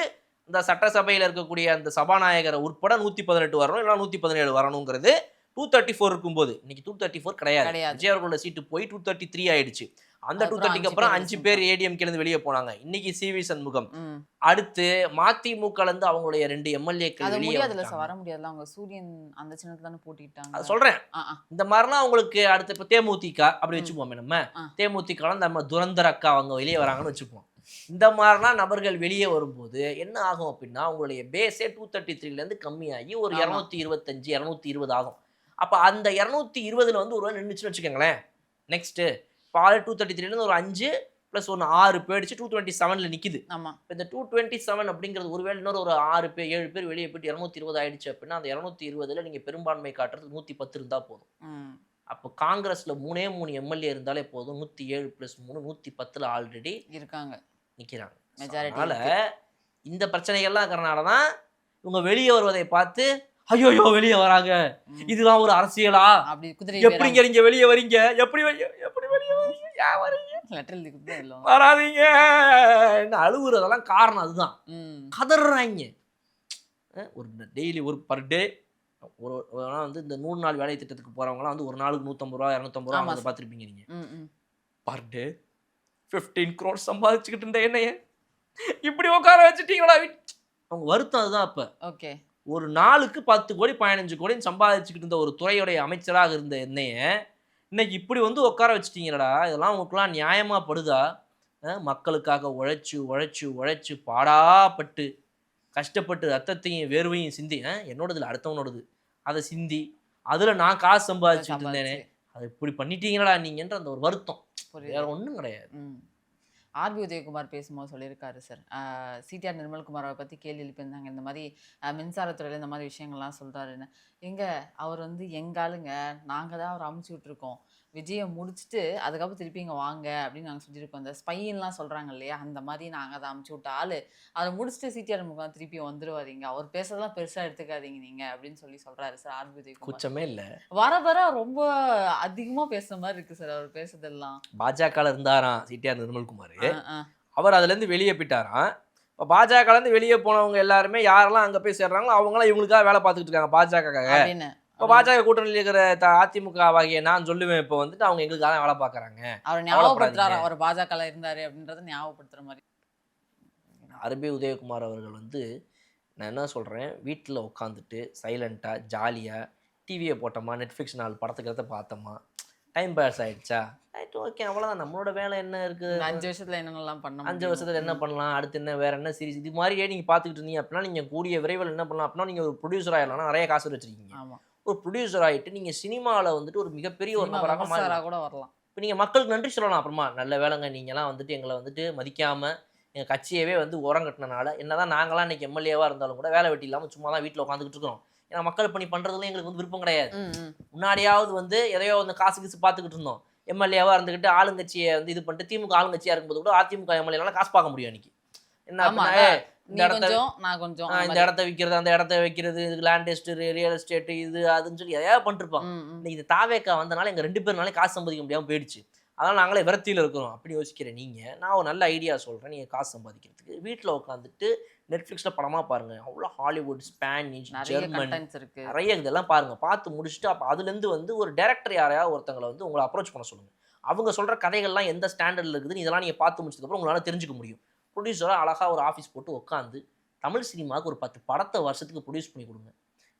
இந்த சட்டசபையில் இருக்கக்கூடிய அந்த சபாநாயகரை உட்பட 118 வரணும், இல்லை 117 வரணுங்கிறது 234 இருக்கும்போது. இன்னைக்கு 234 கிடையாது. விஜய் அவர்களோட சீட்டு போய் 233 ஆயிடுச்சு. அந்த 230க்கு அப்புறம் 5 பேர் ஏடிஎம்கேலேருந்து வெளியே போனாங்க. இன்னைக்கு சிவி சண்முகம், அடுத்து மதிமுக இருந்து அவங்களுடைய 2 எம்எல்ஏக்கள் அது வெளியே முடியாதுல சார், வர முடியாதுல. அவங்க சூரியன் அந்த சின்னத்துல தானே போட்டிட்டாங்க. அதை சொல்றேன். இந்த மாதிரிலாம் அவங்களுக்கு அடுத்து இப்போ தேமுதிக அப்படி வச்சுப்போமே, நம்ம தேமுதிக நம்ம துரந்தர் அக்கா அவங்க வெளியே வராங்கன்னு வச்சுப்போம். இந்த மாதிரிலாம் நபர்கள் வெளியே வரும்போது என்ன ஆகும் அப்படின்னா, உங்களுடைய பேஸே 233லேருந்து கம்மியாகி ஒரு 225 220 ஆகும். அப்போ அந்த 220ல் வந்து ஒரு நின்றுச்சுன்னு வச்சுக்கோங்களேன். நெக்ஸ்ட்டு இப்போ 233லேருந்து ஒரு 5 + 1 6 போயிடுச்சு, 227ல் நிற்கிது. இப்போ இந்த 227 அப்படிங்கிறது ஒருவேளை இன்னொரு ஒரு 6 பேர் 7 பேர் வெளியே போயிட்டு 220 ஆயிடுச்சு அப்படின்னா, அந்த 220ல் நீங்கள் பெரும்பான்மை காட்டுறது 110 இருந்தால் போதும். அப்போ காங்கிரஸில் 3 எம்எல்ஏ இருந்தாலே போதும். 107 + 3 110ல் ஆல்ரெடி இருக்காங்க, நிற்கிறாங்க. மெஜாரிட்டி. அதனால இந்த பிரச்சனைகள்லாம் இருக்கிறனால தான் இவங்க வெளியே வருவதை பார்த்து ஐயோ வெளியே வராங்க, இதுதான் ஒரு அரசியலா, அப்படி குதிரை எப்படிங்க நீங்க வெளியே வரீங்க, எப்படி வெளியே வரீங்க, ஏன் வரீங்க, லெட்டர் எழுதி குடுத்தா இல்ல வராதீங்க அழுகுறதெல்லாம் காரணம் அதுதான். கதறாங்க. ஒரு டெய்லி ஒரு பர் டே ஒரு வந்து இந்த 100 நாள் வேலை திட்டத்துக்கு போறவங்கலாம் வந்து ஒரு நாளுக்கு 150 ரூபா 250 ரூபா வந்து பார்த்துருப்பீங்க நீங்க. பர் டே 15 crore சம்பாதிச்சுக்கிட்டு இருந்த என்னைய இப்படி உட்கார வச்சுட்டீங்களா? அவங்க வருத்தம் அதுதான். அப்ப ஓகே, ஒரு நாளுக்கு 10 கோடி 15 கோடி சம்பாதிச்சுக்கிட்டு இருந்த ஒரு துறையுடைய அமைச்சராக இருந்த என்னைய இன்னைக்கு இப்படி வந்து உட்கார வச்சுட்டீங்களடா, இதெல்லாம் உங்களுக்குலாம் நியாயமா படுதா? மக்களுக்காக உழைச்சு உழைச்சு உழைச்சு பாடாப்பட்டு கஷ்டப்பட்டு ரத்தத்தையும் வேர்வையும் சிந்தி, என்னோடதுல அடுத்தவனோடது அதை சிந்தி அதில் நான் காசு சம்பாதிச்சுட்டு இருந்தேனே, அதை இப்படி பண்ணிட்டீங்களா நீங்கன்ற அந்த ஒரு வருத்தம், வேற ஒன்றும் கிடையாது. ஆர்பி உதயகுமார் பேசும்போது சொல்லியிருக்காரு சார், சிடிஆர் நிர்மல்குமாரை பற்றி கேள்வி எழுப்பியிருந்தாங்க. இந்த மாதிரி மின்சாரத்துறையில் இந்த மாதிரி விஷயங்கள்லாம் சொல்கிறாருன்னு. அவர் வந்து எங்காளுங்க, நாங்கள் தான் அவர் அமுச்சு விட்ருக்கோம். விஜயை முடிச்சுட்டு அதுக்கப்புறம் திருப்பி இங்கே வாங்க அப்படின்னு நாங்கள் சொல்லியிருக்கோம். இந்த ஸ்பைன்லாம் சொல்கிறாங்க இல்லையா, அந்த மாதிரி நாங்கள் அதை அமுச்சு விட்ட ஆள். அதை முடிச்சுட்டு சிடிஆர் முகம் திருப்பி வந்துடுவாதீங்க, அவர் பேசுறதெல்லாம் பெருசாக எடுத்துக்காதீங்க நீங்கள் அப்படின்னு சொல்கிறாரு சார் ஆர்பி உதயகுமார். குச்சமே இல்லை, வர ரொம்ப அதிகமாக பேசுகிற மாதிரி இருக்குது சார் அவர் பேசுறதெல்லாம். பாஜக இருந்தாராம் சிடிஆர் நிர்மல்குமார், அவர் அதுலேருந்து வெளியே போயிட்டாராம். இப்போ பாஜகலேருந்து வெளியே போனவங்க எல்லாருமே யாரெல்லாம் அங்கே போய் சேர்றாங்களோ அவங்களாம் இவங்களுக்காக வேலை பார்த்துக்கிட்டு இருக்காங்க, பாஜக. இப்போ பாஜக கூட்டணியில் இருக்கிற அதிமுக வகையை நான் சொல்லுவேன், இப்போ வந்துட்டு அவங்க எங்களுக்காக வேலை பார்க்குறாங்க. அவர் ஞாபகப்படுத்துறாரு, அவர் பாஜக இருந்தாரு அப்படின்றத ஞாபகப்படுத்துற மாதிரி. ஆர்பி உதயகுமார் அவர்கள் வந்து நான் என்ன சொல்கிறேன், வீட்டில் உட்காந்துட்டு சைலண்ட்டாக ஜாலியாக டிவியை போட்டோமா, நெட்ஃப்ளிக்ஸ் 4 படத்துக்கிறத பார்த்தோமா, டைம் பாஸ் ஆகிடுச்சா, ரைட் ஓகே அவ்வளோதான். நம்மளோட வேலை என்ன இருக்குது, 5 வருஷத்தில் என்னென்னலாம் பண்ணலாம், 5 வருஷத்தில் என்ன பண்ணலாம், அடுத்து என்ன வேறு என்ன சீரிஸ், இது மாதிரியே நீங்கள் பார்த்துக்கிட்டு இருந்தீங்க அப்படின்னா நீங்கள் கூடிய விரைவில் என்ன பண்ணலாம் அப்படின்னா, நீங்கள் ஒரு ப்ரொடியூசர் ஆகிடலாம், நிறைய காசு வச்சுருக்கீங்க. ஆமாம், ஒரு ப்ரொடியூசர் ஆகிட்டு நீங்கள் சினிமாவில் வந்துட்டு ஒரு மிகப்பெரிய ஒரு நபராக கூட வரலாம். இப்போ நீங்கள் மக்களுக்கு நன்றி சொல்லலாம். அப்புறமா நல்ல வேலைங்க, நீங்களாம் வந்துட்டு எங்களை வந்துட்டு மதிக்காமல் எங்கள் கட்சியவே வந்து உரம் கட்டினால என்னதான் நாங்களாம் இன்றைக்கி எம்எல்ஏவாக இருந்தாலும் கூட வேலை வெட்டி இல்லாமல் சும்மா தான் வீட்டில் உட்காந்துக்கிட்டு இருக்கிறோம். ஏன்னா மக்கள் பணி பண்ணுறதுல எங்களுக்கு வந்து விருப்பம் கிடையாது. முன்னாடியாவது வந்து எதையோ வந்து காசு கீசு பார்த்துக்கிட்டு இருந்தோம். எம்எல்ஏவாக இருந்துக்கிட்டு ஆளுங்கட்சியை வந்து இது பண்ணிட்டு திமுக ஆளுங்கட்சியாக இருக்கும்போது கூட அதிமுக எம்எல்ஏலாம் காசு பார்க்க முடியும். அன்றைக்கி என்ன இந்த இடத்த விற்கிறது, அந்த இடத்த வைக்கிறது, இதுக்கு லேண்ட் எஸ்டேட், ரியல் எஸ்டேட், இது அதுன்னு சொல்லி எதையா பண்ணிருப்பான். இன்னைக்கு இந்த தாவேக்கா வந்தனால எங்கள் 2 பேர்னாலே காசு சம்பாதிக்க முடியாமல் போயிடுச்சு. அதனால் நாங்களே விரத்தியில் இருக்கிறோம் அப்படி யோசிக்கிறேன். நீங்கள் நான் ஒரு நல்ல ஐடியா சொல்கிறேன், நீங்கள் காசு சம்பாதிக்கிறதுக்கு வீட்டில் உட்காந்துட்டு நெட்ஃப்ளிக்ஸில் படமாக பாருங்கள். அவ்வளோ ஹாலிவுட், ஸ்பானிஷ், ஜெர்மன் நிறைய இதெல்லாம் பாருங்கள். பார்த்து முடிச்சுட்டு அப்போ அதுலேருந்து வந்து ஒரு டைரக்டர் யாரையாவது ஒருத்தங்களை வந்து உங்களை அப்ரோச் பண்ண சொல்லுங்கள். அவங்க சொல்கிற கதைகள்லாம் எந்த ஸ்டாண்டர்டில் இருக்குதுன்னு இதெல்லாம் நீங்கள் பார்த்து முடிச்சதுக்கப்புறம் உங்களால் தெரிஞ்சுக்க முடியும். ப்ரொடியூசராக அழகாக ஒரு ஆஃபீஸ் போட்டு உட்காந்து தமிழ் சினிமாவுக்கு ஒரு 10 படத்தை வருஷத்துக்கு ப்ரொடியூஸ் பண்ணி கொடுங்க.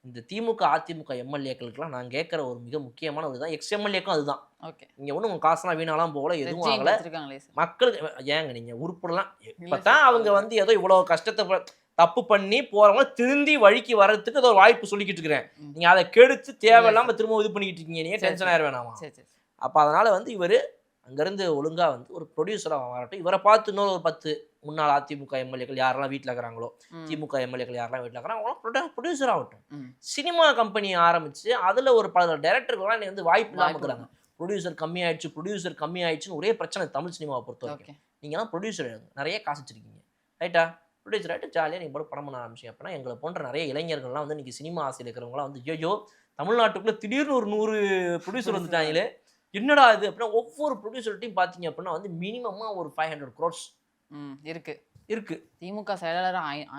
இந்த திமுக அதிமுக எம்எல்ஏக்களுக்கெல்லாம் நான் கேட்குற ஒரு மிக முக்கியமான ஒரு இதுதான், எக்ஸ் எம்எல்ஏக்கும் அதுதான். ஓகே. நீங்கள் ஒன்றும் உங்கள் காசுலாம் வீணாலாம் போகல, எதுவும் ஆகலை. வச்சிருக்காங்களே சார். மக்களுக்கு ஏங்க நீங்கள் உருப்படலாம். இப்போ தான் அவங்க வந்து ஏதோ இவ்வளோ கஷ்டத்தை தப்பு பண்ணி போகிறவங்க திருந்தி வழிக்கு வர்றதுக்கு ஏதோ ஒரு வாய்ப்பு சொல்லிக்கிட்டு இருக்கிறேன். நீங்கள் அதை கெடுத்து தேவையில்லாமல் திரும்ப இது பண்ணிக்கிட்டு இருக்கீங்க. நீங்கள் டென்ஷன் ஆயிட வேணாமா? சரி. அப்போ அதனால் வந்து இவர் அங்கேருந்து ஒழுங்காக வந்து ஒரு ப்ரொடியூசராக வரட்டும். இவரை பார்த்து இன்னொரு ஒரு 10 முன்னாள் அதிமுக எம்எல்ஏக்கள் யாரெல்லாம் வீட்டில் இருக்கிறாங்களோ, திமுக எம்எல்ஏக்கள் யாரெல்லாம் வீட்டில் இருக்கிறாங்க அவங்களாம் ப்ரொடியூசர் ஆகட்டும். சினிமா கம்பெனியை ஆரம்பித்து அதில் ஒரு பல டைரக்டர்கள்லாம் நீ வந்து வாய்ப்பு இல்லாமல் இருக்கிறாங்க. ப்ரொடியூசர் கம்மியாயிடுச்சுன்னு ஒரே பிரச்சனை தமிழ் சினிமாவை பொறுத்த வரைக்கும். நீங்கள்லாம் ப்ரொடியூசர் நிறைய காசு வச்சிருக்கீங்க, ரைட்டா? ப்ரொடியூசர் ஆகிட்டு ஜாலியாக நீங்கள் போட்டு படம் பண்ண ஆரம்பிச்சிங்க அப்படின்னா எங்களை போன்ற நிறைய இளைஞர்கள்லாம் வந்து இன்றைக்கி சினிமா ஆசையில் இருக்கிறவங்களாம் வந்து ஐயோ தமிழ்நாட்டுக்குள்ளே திடீர்னு ஒரு 100 ப்ரொடியூசர் வந்துட்டாங்களே என்னடா இது அப்படின்னா ஒவ்வொரு ப்ரொடியூசர்ட்டையும் பார்த்தீங்க அப்படின்னா வந்து மினிமமாக ஒரு 500 crores இருக்கு. திமுக செயலாளர்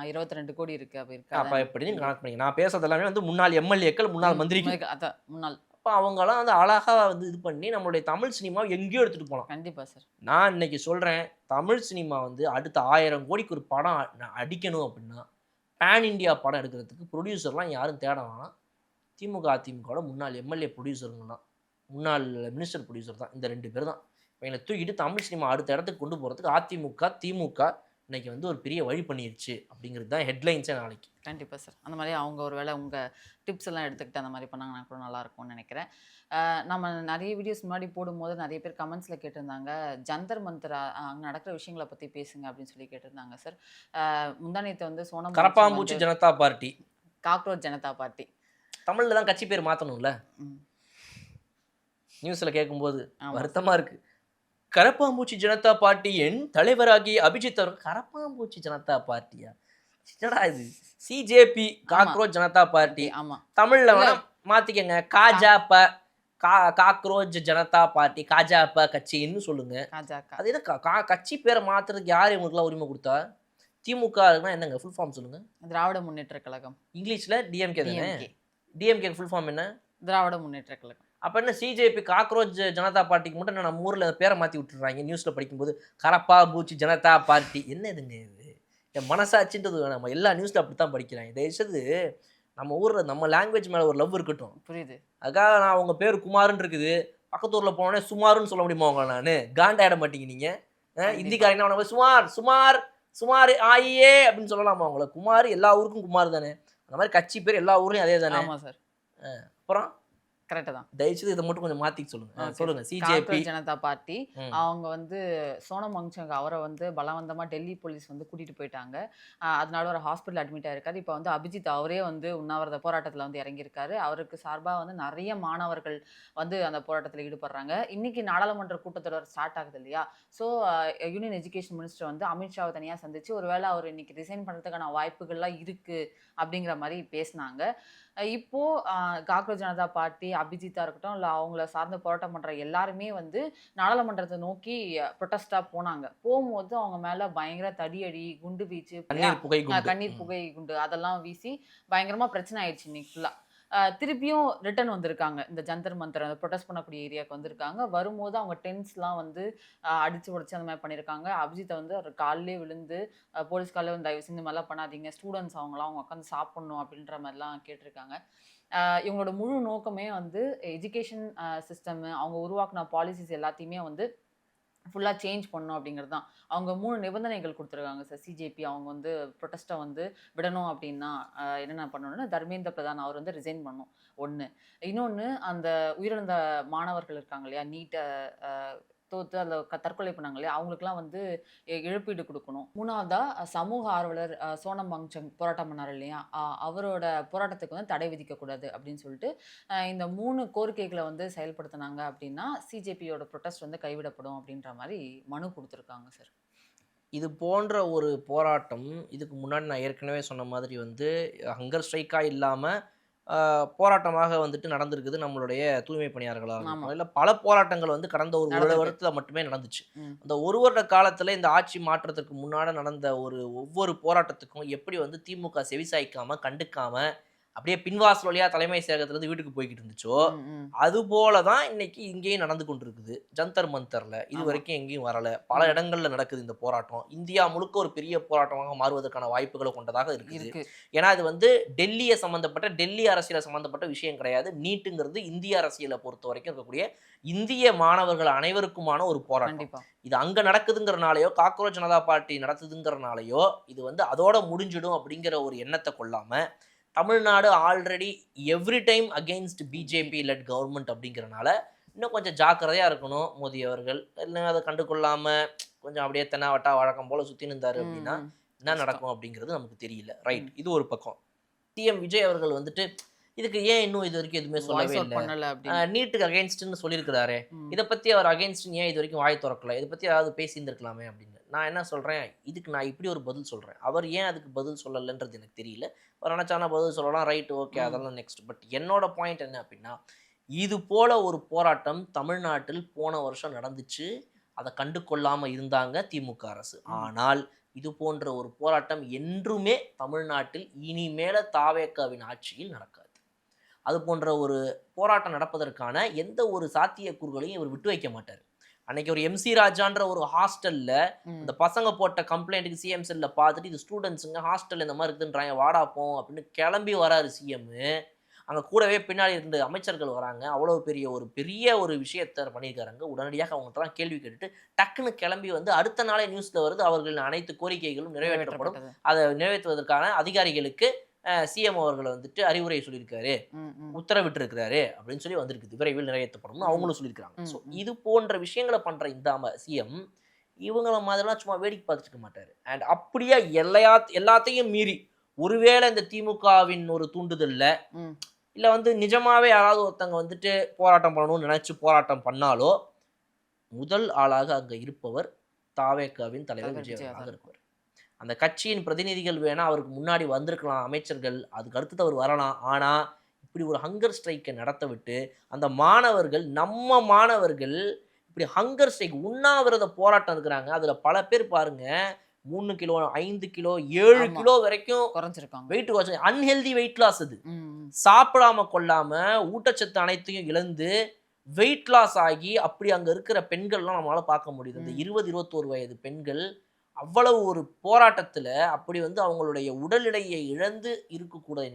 22 கோடி இருக்கு. அப்போ எப்படி நீங்கள் கணக்கு பண்ணீங்க? நான் பேசுறது எல்லாமே வந்து முன்னாள் எம்எல்ஏக்கள், முன்னாள் மந்திரிகள், முன்னாள். அப்போ அவங்களாம் வந்து அழகாக வந்து இது பண்ணி நம்மளுடைய தமிழ் சினிமாவை எங்கேயோ எடுத்துகிட்டு போகலாம். கண்டிப்பாக சார். நான் இன்னைக்கு சொல்கிறேன், தமிழ் சினிமா வந்து அடுத்த 1000 கோடிக்கு ஒரு படம் அடிக்கணும் அப்படின்னா பேன் இண்டியா படம் எடுக்கிறதுக்கு ப்ரொடியூசர்லாம் யாரும் தேட வேணாம். திமுக அதிமுகவோட முன்னாள் எம்எல்ஏ ப்ரொடியூசருங்க தான், முன்னாள் மினிஸ்டர் ப்ரொடியூசர் தான், இந்த 2 பேர் தான். இவங்களை தூக்கிட்டு தமிழ் சினிமா அடுத்த இடத்துக்கு கொண்டு போகிறதுக்கு அதிமுக திமுக இன்னைக்கு வந்து ஒரு பெரிய வழி பண்ணிடுச்சு அப்படிங்கிறது தான் ஹெட்லைன்ஸே நாளைக்கு. கண்டிப்பாக சார். அந்த மாதிரி அவங்க ஒரு வேளை உங்கள் டிப்ஸ் எல்லாம் எடுத்துக்கிட்டு அந்த மாதிரி பண்ணாங்கன்னா கூட நல்லாயிருக்கும்னு நினைக்கிறேன். நம்ம நிறைய வீடியோஸ் முன்னாடி போடும்போது நிறைய பேர் கமெண்ட்ஸில் கேட்டிருந்தாங்க, ஜந்தர் மந்தர் அங்கே நடக்கிற விஷயங்களை பற்றி பேசுங்க அப்படின்னு சொல்லி கேட்டிருந்தாங்க சார். முந்தானியத்தை வந்து சோனம் கரப்பாம்பூச்சி Janata party, cockroach Janata party தமிழில் தான் கட்சி பேர் மாற்றணும்ல. நியூஸில் கேட்கும்போது வருத்தமாக இருக்குது. கரப்பாம்பூச்சி ஜனதா பார்ட்டியின் தலைவராகிய அபிஜித் அவர் கரப்பாம்பூச்சி ஜனதா பார்ட்டியா? என்னடா இது? CJP cockroach Janata party. ஆமாம், தமிழில் வேணா மாற்றிக்கங்க, காஜாப காக்ரோச் ஜனதா பார்ட்டி, காஜாப கட்சின்னு சொல்லுங்க. அது என்ன கட்சி பேரை மாற்றுறதுக்கு யார் இவங்களுக்குலாம் உரிமை கொடுத்தா? திமுக என்னங்க ஃபுல் ஃபார்ம் சொல்லுங்க? திராவிட முன்னேற்ற கழகம். இங்கிலீஷில் டிஎம்கே தானே? டிஎம்கே ஃபுல் ஃபார்ம் என்ன? திராவிட முன்னேற்ற கழகம். அப்போ என்ன சிஜேபி காக்ரோச் ஜனதா பார்ட்டிக்கு மட்டும் நம்ம ஊரில் பேரை மாற்றி விட்டுறாங்க. நியூஸில் படிக்கும்போது கரப்பா பூச்சி ஜனதா பார்ட்டி. என்ன இதுங்க இது? என் மனசாட்சின்றது நம்ம எல்லா நியூஸில் அப்படி தான் படிக்கிறாங்க. தயவுசெய்து நம்ம ஊரில் நம்ம லாங்குவேஜ் மேலே ஒரு லவ் இருக்கட்டும். புரியுது. அதுக்காக நான் அவங்க பேர் குமாருன்னு இருக்குது, பக்கத்து ஊரில் போனோடனே சுமாருன்னு சொல்ல முடியுமா உங்களை? நான் காண்டாயிட மாட்டீங்க நீங்கள்? இந்திக்காரங்கன்னா அவனை சுமார் சுமார் சுமார் ஆயே அப்படின்னு சொல்லலாமா அவங்கள? குமார் எல்லா ஊருக்கும் குமார் தானே. அந்த மாதிரி கட்சி பேர் எல்லா ஊர்லையும் அதே தானே. ஆமாம் சார். அப்புறம் கரெக்டாக தான். தயவுசெய்து இதை மட்டும் கொஞ்சம் மாற்றி சொல்லுங்க. சிஜேபி ஜனதா பார்ட்டி அவங்க வந்து சோனம் வங்சங் அவரை வந்து பலவந்தமாக டெல்லி போலீஸ் வந்து கூட்டிகிட்டு போயிட்டாங்க. அதனால ஒரு ஹாஸ்பிட்டல் அட்மிட் ஆயிருக்காரு. இப்போ வந்து அபிஜித் அவரே வந்து உண்ணாவிரத போராட்டத்தில் வந்து இறங்கியிருக்காரு. அவருக்கு சார்பாக வந்து நிறைய மாணவர்கள் வந்து அந்த போராட்டத்தில் ஈடுபடுறாங்க. இன்னைக்கு நாடாளுமன்ற கூட்டத்தொடர் ஸ்டார்ட் ஆகுது இல்லையா? ஸோ யூனியன் எஜுகேஷன் மினிஸ்டர் வந்து அமித்ஷாவை தனியாக சந்திச்சு ஒருவேளை அவர் இன்னைக்கு ரிசைன் பண்ணுறதுக்கான வாய்ப்புகள்லாம் இருக்குது அப்படிங்கிற மாதிரி பேசினாங்க. இப்போ காக்ரோச் ஜனதா பார்ட்டி அபிஜித்தா இருக்கட்டும் இல்லை அவங்கள சார்ந்த போராட்டம் பண்ணுற எல்லாருமே வந்து நாடாளுமன்றத்தை நோக்கி ப்ரொட்டஸ்டாக போனாங்க. போகும்போது அவங்க மேலே பயங்கர தடியடி, குண்டு வீச்சு, கண்ணீர் புகை குண்டு அதெல்லாம் வீசி பயங்கரமாக பிரச்சனை ஆயிடுச்சு இன்னைக்கு ஃபுல்லாக. திருப்பியும் ரிட்டர்ன் வந்திருக்காங்க. இந்த ஜந்தர் மந்தர் அந்த ப்ரொட்டஸ்ட் பண்ணக்கூடிய ஏரியாவுக்கு வந்திருக்காங்க. வரும்போது அவங்க டென்ட்ஸ்லாம் வந்து அடிச்சு உடச்சி அந்த மாதிரி பண்ணியிருக்காங்க. அபிஜித்தை வந்து அவர் காலிலே விழுந்து போலீஸ் காலில் வந்து தயவு செஞ்சு இந்த மாதிரிலாம் பண்ணாதீங்க, ஸ்டூடெண்ட்ஸ் அவங்களாம் அவங்க உட்காந்து சாப்பிட்ணும் அப்படின்ற மாதிரிலாம் கேட்டிருக்காங்க. இவங்களோட முழு நோக்கமே வந்து எஜுகேஷன் சிஸ்டம் அவங்க உருவாக்குன பாலிசிஸ் எல்லாத்தையுமே வந்து ஃபுல்லாக சேஞ்ச் பண்ணணும் அப்படிங்கிறது தான். அவங்க 3 நிபந்தனைகள் கொடுத்துருக்காங்க சார். சிஜேபி அவங்க வந்து ப்ரொட்டஸ்ட்டை வந்து விடணும் அப்படின்னா என்னென்ன பண்ணணும்னா தர்மேந்திர பிரதான் அவர் வந்து ரிசைன் பண்ணணும் ஒன்று. இன்னொன்று அந்த உயிரிழந்த மாணவர்கள் இருக்காங்க இல்லையா, நீட்டை தோற்று அதில் தற்கொலை பண்ணாங்க இல்லையா, அவங்களுக்குலாம் வந்து இழப்பீடு கொடுக்கணும். 3வதா சமூக ஆர்வலர் சோனம் வங்சங் போராட்டம் பண்ணார் இல்லையா, அவரோட போராட்டத்துக்கு வந்து தடை விதிக்கக்கூடாது அப்படின்னு சொல்லிட்டு இந்த 3 கோரிக்கைகளை வந்து செயல்படுத்தினாங்க அப்படின்னா சிஜேபியோட ப்ரொட்டஸ்ட் வந்து கைவிடப்படும் அப்படின்ற மாதிரி மனு கொடுத்துருக்காங்க சார். இது போன்ற ஒரு போராட்டம் இதுக்கு முன்னாடி நான் ஏற்கனவே சொன்ன மாதிரி வந்து ஹங்கர் ஸ்ட்ரைக்காக இல்லாமல் போராட்டமாக வந்துட்டு நடந்திருக்குது நம்மளுடைய தூய்மை பணியாளர்களாக இருக்கும். இல்லை பல போராட்டங்கள் வந்து கடந்த ஒரு வருடத்தில் மட்டுமே நடந்துச்சு. அந்த ஒரு வருட காலத்தில் இந்த ஆட்சி மாற்றத்திற்கு முன்னாடி நடந்த ஒவ்வொரு போராட்டத்துக்கும் எப்படி வந்து திமுக செவிசாய்க்காமல் கண்டுக்காமல் அப்படியே பின்வாசல் வழியா தலைமை செயலகத்திலிருந்து வீட்டுக்கு போய்கிட்டு இருந்துச்சோ, அது போல தான் இன்னைக்கு இங்கேயும் நடந்து கொண்டிருக்குது. ஜந்தர் மந்தர்ல இது ஆமா. வரைக்கும் எங்கேயும் வரல. பல இடங்கள்ல நடக்குது இந்த போராட்டம். இந்தியா முழுக்க ஒரு பெரிய போராட்டமாக மாறுவதற்கான வாய்ப்புகள கொண்டதாக இருக்குது. இருக்கு. ஏன்னா இது வந்து டெல்லி அரசியல சம்பந்தப்பட்ட விஷயம் கிடையாது. நீட்டுங்கிறது இந்திய அரசியல பொறுத்தவரைக்கும் இருக்கக்கூடிய இந்திய மாணவர்கள் அனைவருக்குமான ஒரு போராட்டம். கண்டிப்பா. இது அங்க நடக்குதுங்கிறனாலயோ, காக்ரோச் ஜனதா பார்ட்டி நடத்துதுங்கிறனாலயோ, இது வந்து அதோட முடிஞ்சிடும் அப்படிங்கிற ஒரு எண்ணத்த கொள்ளாம, Tamil Nadu already every time against BJP let government அப்படிங்கிறனால, இன்னும் கொஞ்சம் ஜாக்கிரதையா இருக்கணும் மோடி அவர்கள். இல்ல அத கண்டுகொள்ளாம கொஞ்சம் அப்படியே தென்னாவட்டா வழக்கம் போல சுத்தின்னு இருந்தாரு அப்படின்னா, என்ன கஷ்டம். நடக்கும் அப்படிங்கிறது நமக்கு தெரியல. ரைட். இது ஒரு பக்கம். சிஎம் விஜய் அவர்கள் வந்துட்டு, இதுக்கு ஏன் இன்னும் இது வரைக்கும் எதுவுமே வாய்ஸ் சொல்லவே அவுட் இல்ல? பண்ணல அப்படின்னு. நீட்டுக்கு அகைன்ஸ்ட்னு சொல்லியிருக்கிறாரே. ம். இத பத்தி அவர் அகைன்ஸ்ட்னு ஏன் இது வரைக்கும் வாய் தொறக்கல? இத பத்தி ஏதாவது பேசியிருந்திருக்கலாமே அப்படின்னு. நான் என்ன சொல்றேன், இதுக்கு நான் இப்படி ஒரு பதில் சொல்றேன். அவர் ஏன் அதுக்கு பதில் சொல்லலன்றது எனக்கு தெரியல. அவர் நினைச்சானா பதில் சொல்லலாம். ரைட், ஓகே, அதெல்லாம் நெக்ஸ்ட். பட் என்னோட பாயிண்ட் என்ன அப்படின்னா, இது போல ஒரு போராட்டம் தமிழ்நாட்டில் போன வருஷம் நடந்துச்சு. அத கண்டு கொள்ளாம இருந்தாங்க திமுக அரசு. ஆனால் இது போன்ற ஒரு போராட்டம் என்றுமே தமிழ்நாட்டில் இனிமேல தாவேகாவின் ஆட்சியில் நடக்காது. அது போன்ற ஒரு போராட்டம் நடப்பதற்கான எந்த ஒரு சாத்தியக்கூறுகளையும் இவர் விட்டு வைக்க மாட்டார். அன்னைக்கு ஒரு எம்சி ராஜான்ற ஒரு ஹாஸ்டல்ல அந்த பசங்க போட்ட கம்ப்ளைண்ட்டுக்கு சிஎம் செல்ல பார்த்துட்டு, இது ஸ்டூடெண்ட்ஸுங்க ஹாஸ்டல் இந்த மாதிரி இருக்குன்றாங்க, வாடா போம் அப்படின்னு கிளம்பி வராரு சிஎம். அங்க கூடவே பின்னாடி 2 அமைச்சர்கள் வராங்க. அவ்வளவு பெரிய ஒரு விஷயத்த பண்ணியிருக்காங்க. உடனடியாக அவங்கள்ட்டலாம் கேள்வி கேட்டுட்டு டக்குன்னு கிளம்பி வந்து அடுத்த நாளே நியூஸ்ல வருது, அவர்களின் அனைத்து கோரிக்கைகளும் நிறைவேற்றப்படும். அதை நிறைவேற்றுவதற்கான அதிகாரிகளுக்கு சிஎம் அவர்கள் வந்துட்டு அறிவுரை சொல்லியிருக்காரு, உத்தரவிட்டிருக்கிறாரு அப்படின்னு சொல்லி வந்திருக்குது. விரைவில் நிறைவேற்றப்படும்னு அவங்களும் சொல்லியிருக்காங்க. ஸோ இது போன்ற விஷயங்களை பண்ற இந்த சிஎம் இவங்கள மாதிரிலாம் சும்மா வேடிக்கை பார்த்துட்டு இருக்க மாட்டாரு. அண்ட் அப்படியே எல்லாத்தையும் மீறி ஒருவேளை இந்த திமுகவின் ஒரு தூண்டுதல்ல இல்ல வந்து நிஜமாவே யாராவது ஒருத்தங்க வந்துட்டு போராட்டம் பண்ணணும்னு நினைச்சு போராட்டம் பண்ணாலோ, முதல் ஆளாக அங்க இருப்பவர் தாவேகாவின் தலைவர் விஜய் அவர்களாக இருப்பார். அந்த கட்சியின் பிரதிநிதிகள் வேணா அவருக்கு முன்னாடி வந்திருக்கலாம், அமைச்சர்கள், அதுக்கு அடுத்தது அவர் வரலாம். ஆனா இப்படி ஒரு ஹங்கர் ஸ்ட்ரைக்கை நடத்த விட்டு அந்த மாணவர்கள், நம்ம மாணவர்கள் இப்படி ஹங்கர் ஸ்ட்ரைக் உண்ணாவிரத போராட்டம் இருக்கிறாங்க. அதுல பல பேர் பாருங்க 3 கிலோ, 5 கிலோ, 7 கிலோ வரைக்கும் குறைஞ்சிருக்காங்க. வெயிட் குறைச்சு, அன்ஹெல்தி வெயிட் லாஸ். அது சாப்பிடாம கொள்ளாம ஊட்டச்சத்து அனைத்தையும் இழந்து வெயிட் லாஸ் ஆகி அப்படி அங்க இருக்கிற பெண்கள்லாம் நம்மளால பார்க்க முடியுது. இந்த 20, 21 வயது பெண்கள் அவ்வளவு ஒரு போராட்டத்துல அப்படி வந்து அவங்களுடைய உடல் எடையை இழந்து இருக்கக்கூடிய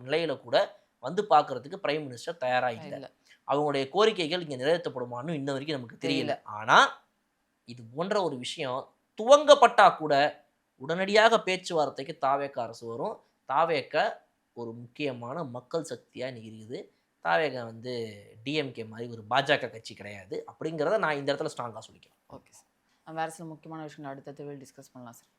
நிலையில கூட வந்து பார்க்கறதுக்கு பிரைம் மினிஸ்டர் தயாரா இல்ல. அவங்களுடைய கோரிக்கைகள் இங்க நிறைவேற்றப்படுமான்னு இன்ன வரைக்கும் நமக்கு தெரியல. ஆனா இது போன்ற ஒரு விஷயம் துவங்கப்பட்டா கூட உடனடியாக பேச்சுவார்த்தைக்கு தாவேக அரசு வரும். தாவேக ஒரு முக்கியமான மக்கள் சக்தியா இருக்குது. தாவேக வந்து டிஎம்கே மாதிரி ஒரு பாஜக கட்சி கிடையாது அப்படிங்கிறத நான் இந்த இடத்துல ஸ்ட்ராங்கா சொல்லிக்கிறேன். Okay sir. வேற சில முக்கியமான விஷயங்கள் அடுத்தடுத்து டிஸ்கஸ் பண்ணலாம் சார்.